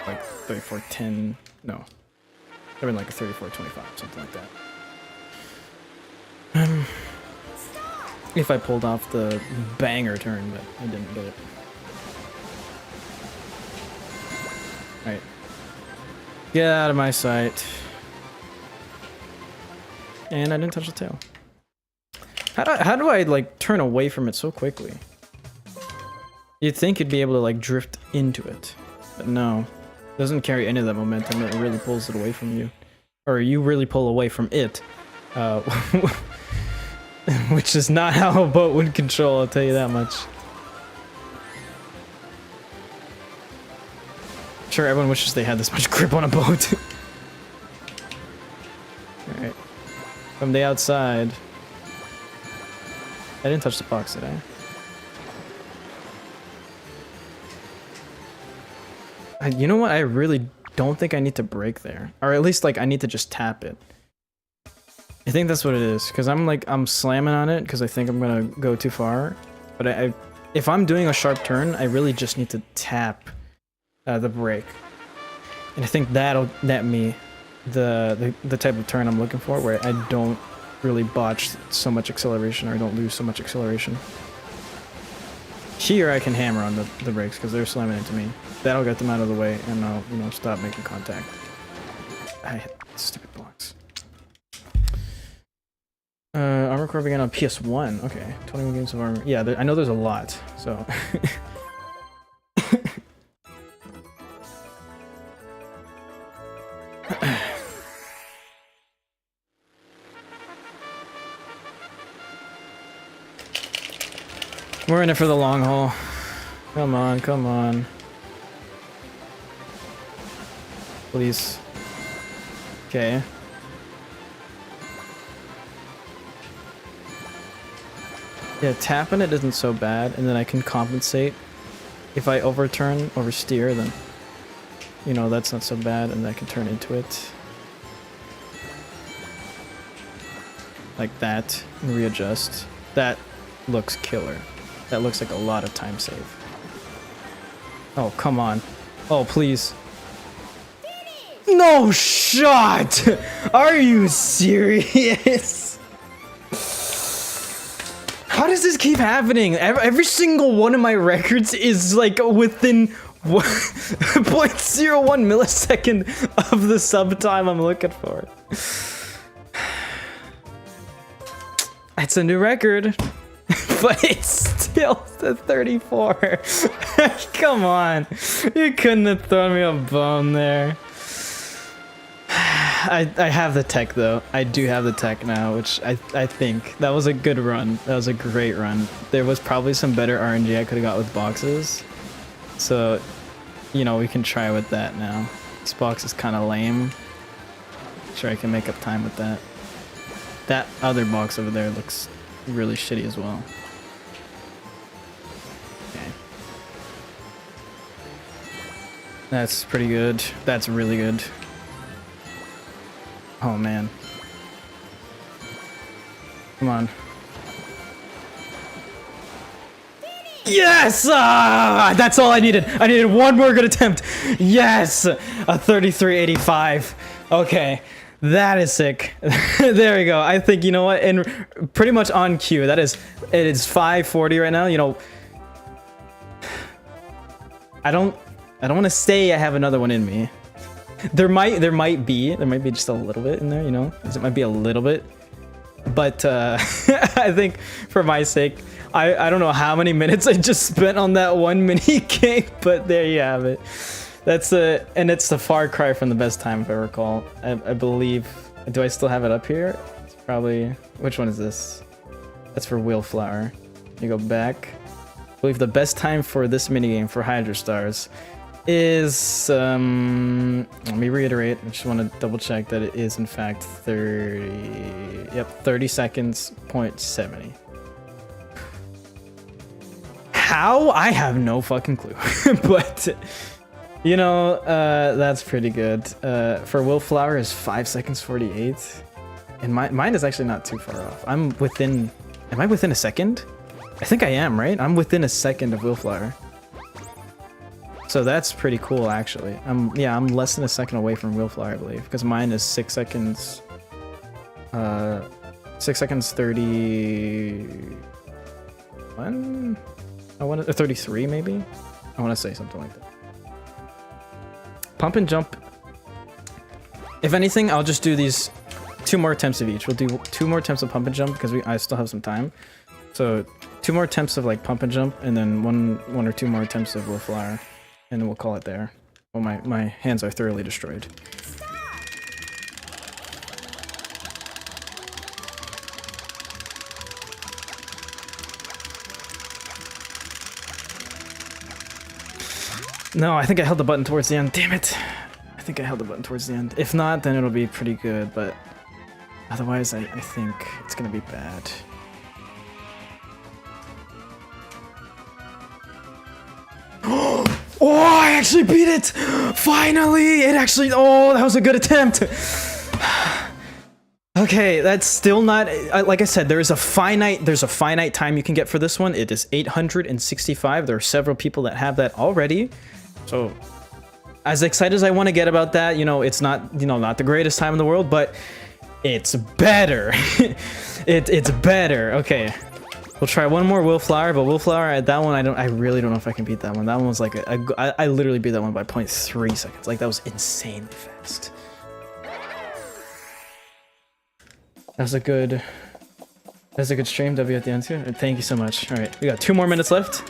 Like 34.10. No. That would have been like a 34.25, something like that. If I pulled off the banger turn, but I didn't get it. Alright. Get out of my sight. And I didn't touch the tail. How do I like turn away from it so quickly? You'd think you'd be able to like drift into it, but no. It doesn't carry any of that momentum. It really pulls it away from you. Or you really pull away from it. Which is not how a boat would control, I'll tell you that much. I'm sure everyone wishes they had this much grip on a boat. Alright. From the outside. I didn't touch the box, did I? You know what? I really don't think I need to break there. Or at least, like, I need to just tap it. I think that's what it is. Because I'm slamming on it because I think I'm going to go too far. But if I'm doing a sharp turn, I really just need to tap the brake. And I think that'll net me the type of turn I'm looking for, where I don't really botch so much acceleration, or I don't lose so much acceleration. Here I can hammer on the brakes because they're slamming into me. That'll get them out of the way, and I'll, you know, stop making contact. I hit stupid blocks. Armor Core began on PS1. Okay, 21 games of armor. Yeah, I know there's a lot, so. We're in it for the long haul. Come on, come on. Please. Okay. Yeah, tapping it isn't so bad, and then I can compensate. If I oversteer, then, you know, that's not so bad, and I can turn into it. Like that, and readjust. That looks killer. That looks like a lot of time save. Oh, come on. Oh, please. No shot! Are you serious? How does this keep happening? Every single one of my records is like within 0.01 millisecond of the sub time I'm looking for. It's a new record, but it's still the 34. Come on, you couldn't have thrown me a bone there. I have the tech though. I do have the tech now, which I think that was a good run. That was a great run. There was probably some better RNG I could have got with boxes. So, you know, we can try with that now. This box is kind of lame. Sure, I can make up time with that. That other box over there looks really shitty as well. Okay. That's pretty good. That's really good. Oh man. Come on. Yes! Ah, that's all I needed. I needed one more good attempt. Yes! A 33.85. Okay. That is sick. There we go. I think, you know what? And pretty much on cue. It is 5:40 right now. You know, I don't want to say I have another one in me. There might be just a little bit in there, you know. It might be a little bit, but I think for my sake, I don't know how many minutes I just spent on that one mini game, but there you have it. That's and it's the far cry from the best time if I recall. I believe. Do I still have it up here? It's probably. Which one is this? That's for Wheelflower. You go back. I believe the best time for this minigame for Hydro Stars is let me reiterate. I just want to double check that it is in fact 30 seconds, 0.70. How? I have no fucking clue. But you know, that's pretty good. For Wheelflower is 5 seconds 48. And mine is actually not too far off. I'm within, am I within a second? I think I am, right? I'm within a second of Wheelflower. So that's pretty cool, actually. I'm less than a second away from Wheelflower, I believe, because mine is 6 seconds. 6 seconds 31. I want to 33 maybe. I want to say something like that. Pump and jump. If anything, I'll just do these 2 more attempts of each. We'll do 2 more attempts of pump and jump because I still have some time. So 2 more attempts of like pump and jump, and then one or 2 more attempts of Wheelflower. And then we'll call it there. Well, my hands are thoroughly destroyed. No, I think I held the button towards the end. Damn it. I think I held the button towards the end. If not, then it'll be pretty good, but otherwise I think it's gonna be bad. Oh, I actually beat it! Finally! It actually, oh, that was a good attempt! Okay, that's still not, like I said, there's a finite time you can get for this one. It is 865. There are several people that have that already. So, as excited as I want to get about that, you know, it's not, you know, not the greatest time in the world, but it's better. It's better. Okay. We'll try one more Wheelflower, but Wheelflower, that one, I really don't know if I can beat that one. That one was like, I literally beat that one by 0.3 seconds. Like, that was insanely fast. That was a good stream, W at the end too. Thank you so much. All right, we got 2 more minutes left.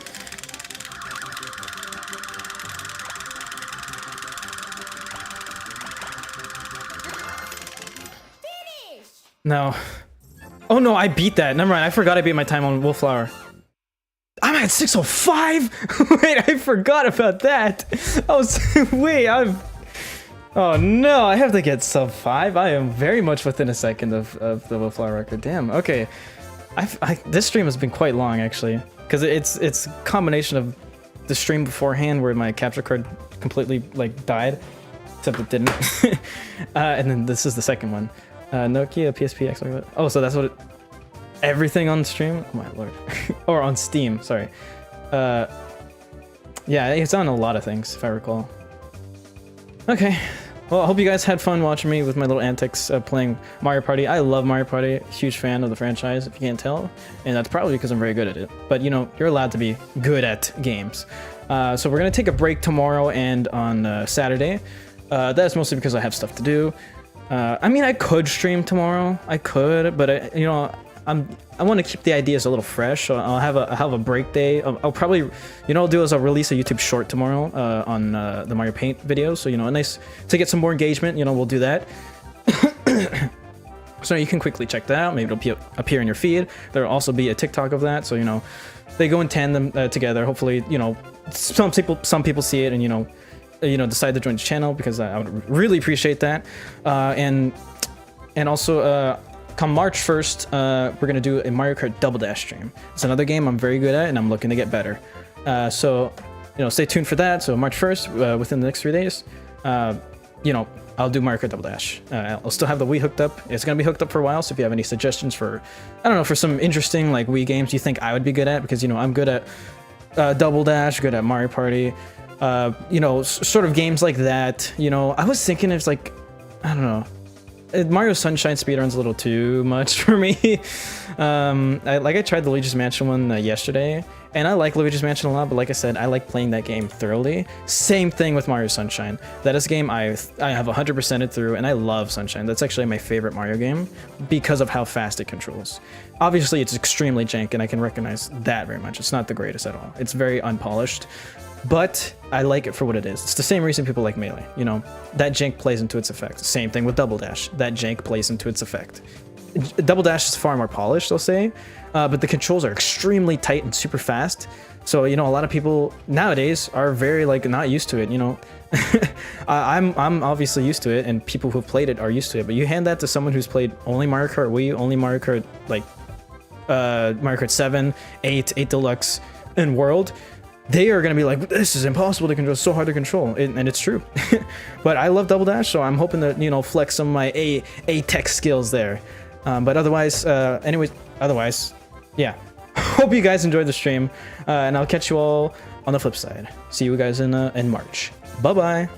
No. Oh no, I beat that. Never mind, I forgot I beat my time on Wheelflower. I'm at 6:05. Wait, I forgot about that. I was wait, oh no, I have to get sub 5. I am very much within a second of the Wheelflower record. Damn. Okay, this stream has been quite long actually, because it's a combination of the stream beforehand where my capture card completely like died, except it didn't, and then this is the second one. Nokia, PSP, Xbox. Oh, so that's what it... Everything on stream? Oh my lord. Or on Steam, sorry. Yeah, it's on a lot of things, if I recall. Okay. Well, I hope you guys had fun watching me with my little antics playing Mario Party. I love Mario Party. Huge fan of the franchise, if you can't tell. And that's probably because I'm very good at it. But, you know, you're allowed to be good at games. So we're going to take a break tomorrow and on Saturday. That's mostly because I have stuff to do. I mean, I could stream tomorrow. I could, but you know, I want to keep the ideas a little fresh. So I'll have a break day. I'll probably, you know, I'll do is I'll release a YouTube short tomorrow on the Mario Paint video. So, you know, a nice to get some more engagement. You know, we'll do that. So you can quickly check that out. Maybe it'll appear in your feed. There'll also be a TikTok of that. So, you know, they go in tandem together. Hopefully, you know, some people see it and, you know, decide to join the channel, because I would really appreciate that. And also, come March 1st, we're gonna do a Mario Kart Double Dash stream. It's another game I'm very good at, and I'm looking to get better. So, you know, stay tuned for that. So March 1st, within the next 3 days, you know, I'll do Mario Kart Double Dash. I'll still have the Wii hooked up. It's gonna be hooked up for a while. So if you have any suggestions for, I don't know, for some interesting like Wii games you think I would be good at, because, you know, I'm good at Double Dash, good at Mario Party, you know, sort of games like that. You know, I was thinking it's like, I don't know, Mario Sunshine speedrun's a little too much for me. I tried the Luigi's Mansion one yesterday, and I like Luigi's Mansion a lot, but like I said, I like playing that game thoroughly. Same thing with Mario Sunshine. That is a game I have 100%ed through, and I love Sunshine. That's actually my favorite Mario game because of how fast it controls. Obviously, it's extremely jank, and I can recognize that very much. It's not the greatest at all. It's very unpolished, but I like it for what it is. It's the same reason people like Melee, you know? That jank plays into its effect. Same thing with Double Dash. That jank plays into its effect. Double Dash is far more polished, I'll say, but the controls are extremely tight and super fast. So, you know, a lot of people nowadays are very, like, not used to it, you know? I'm obviously used to it, and people who've played it are used to it, but you hand that to someone who's played only Mario Kart Wii, only Mario Kart, like, Mario Kart 7, 8 Deluxe, and World, they are going to be like, this is impossible to control, so hard to control, and it's true. But I love Double Dash, so I'm hoping to, you know, flex some of my A-Tech skills there. But otherwise, yeah. Hope you guys enjoyed the stream, and I'll catch you all on the flip side. See you guys in March. Bye-bye.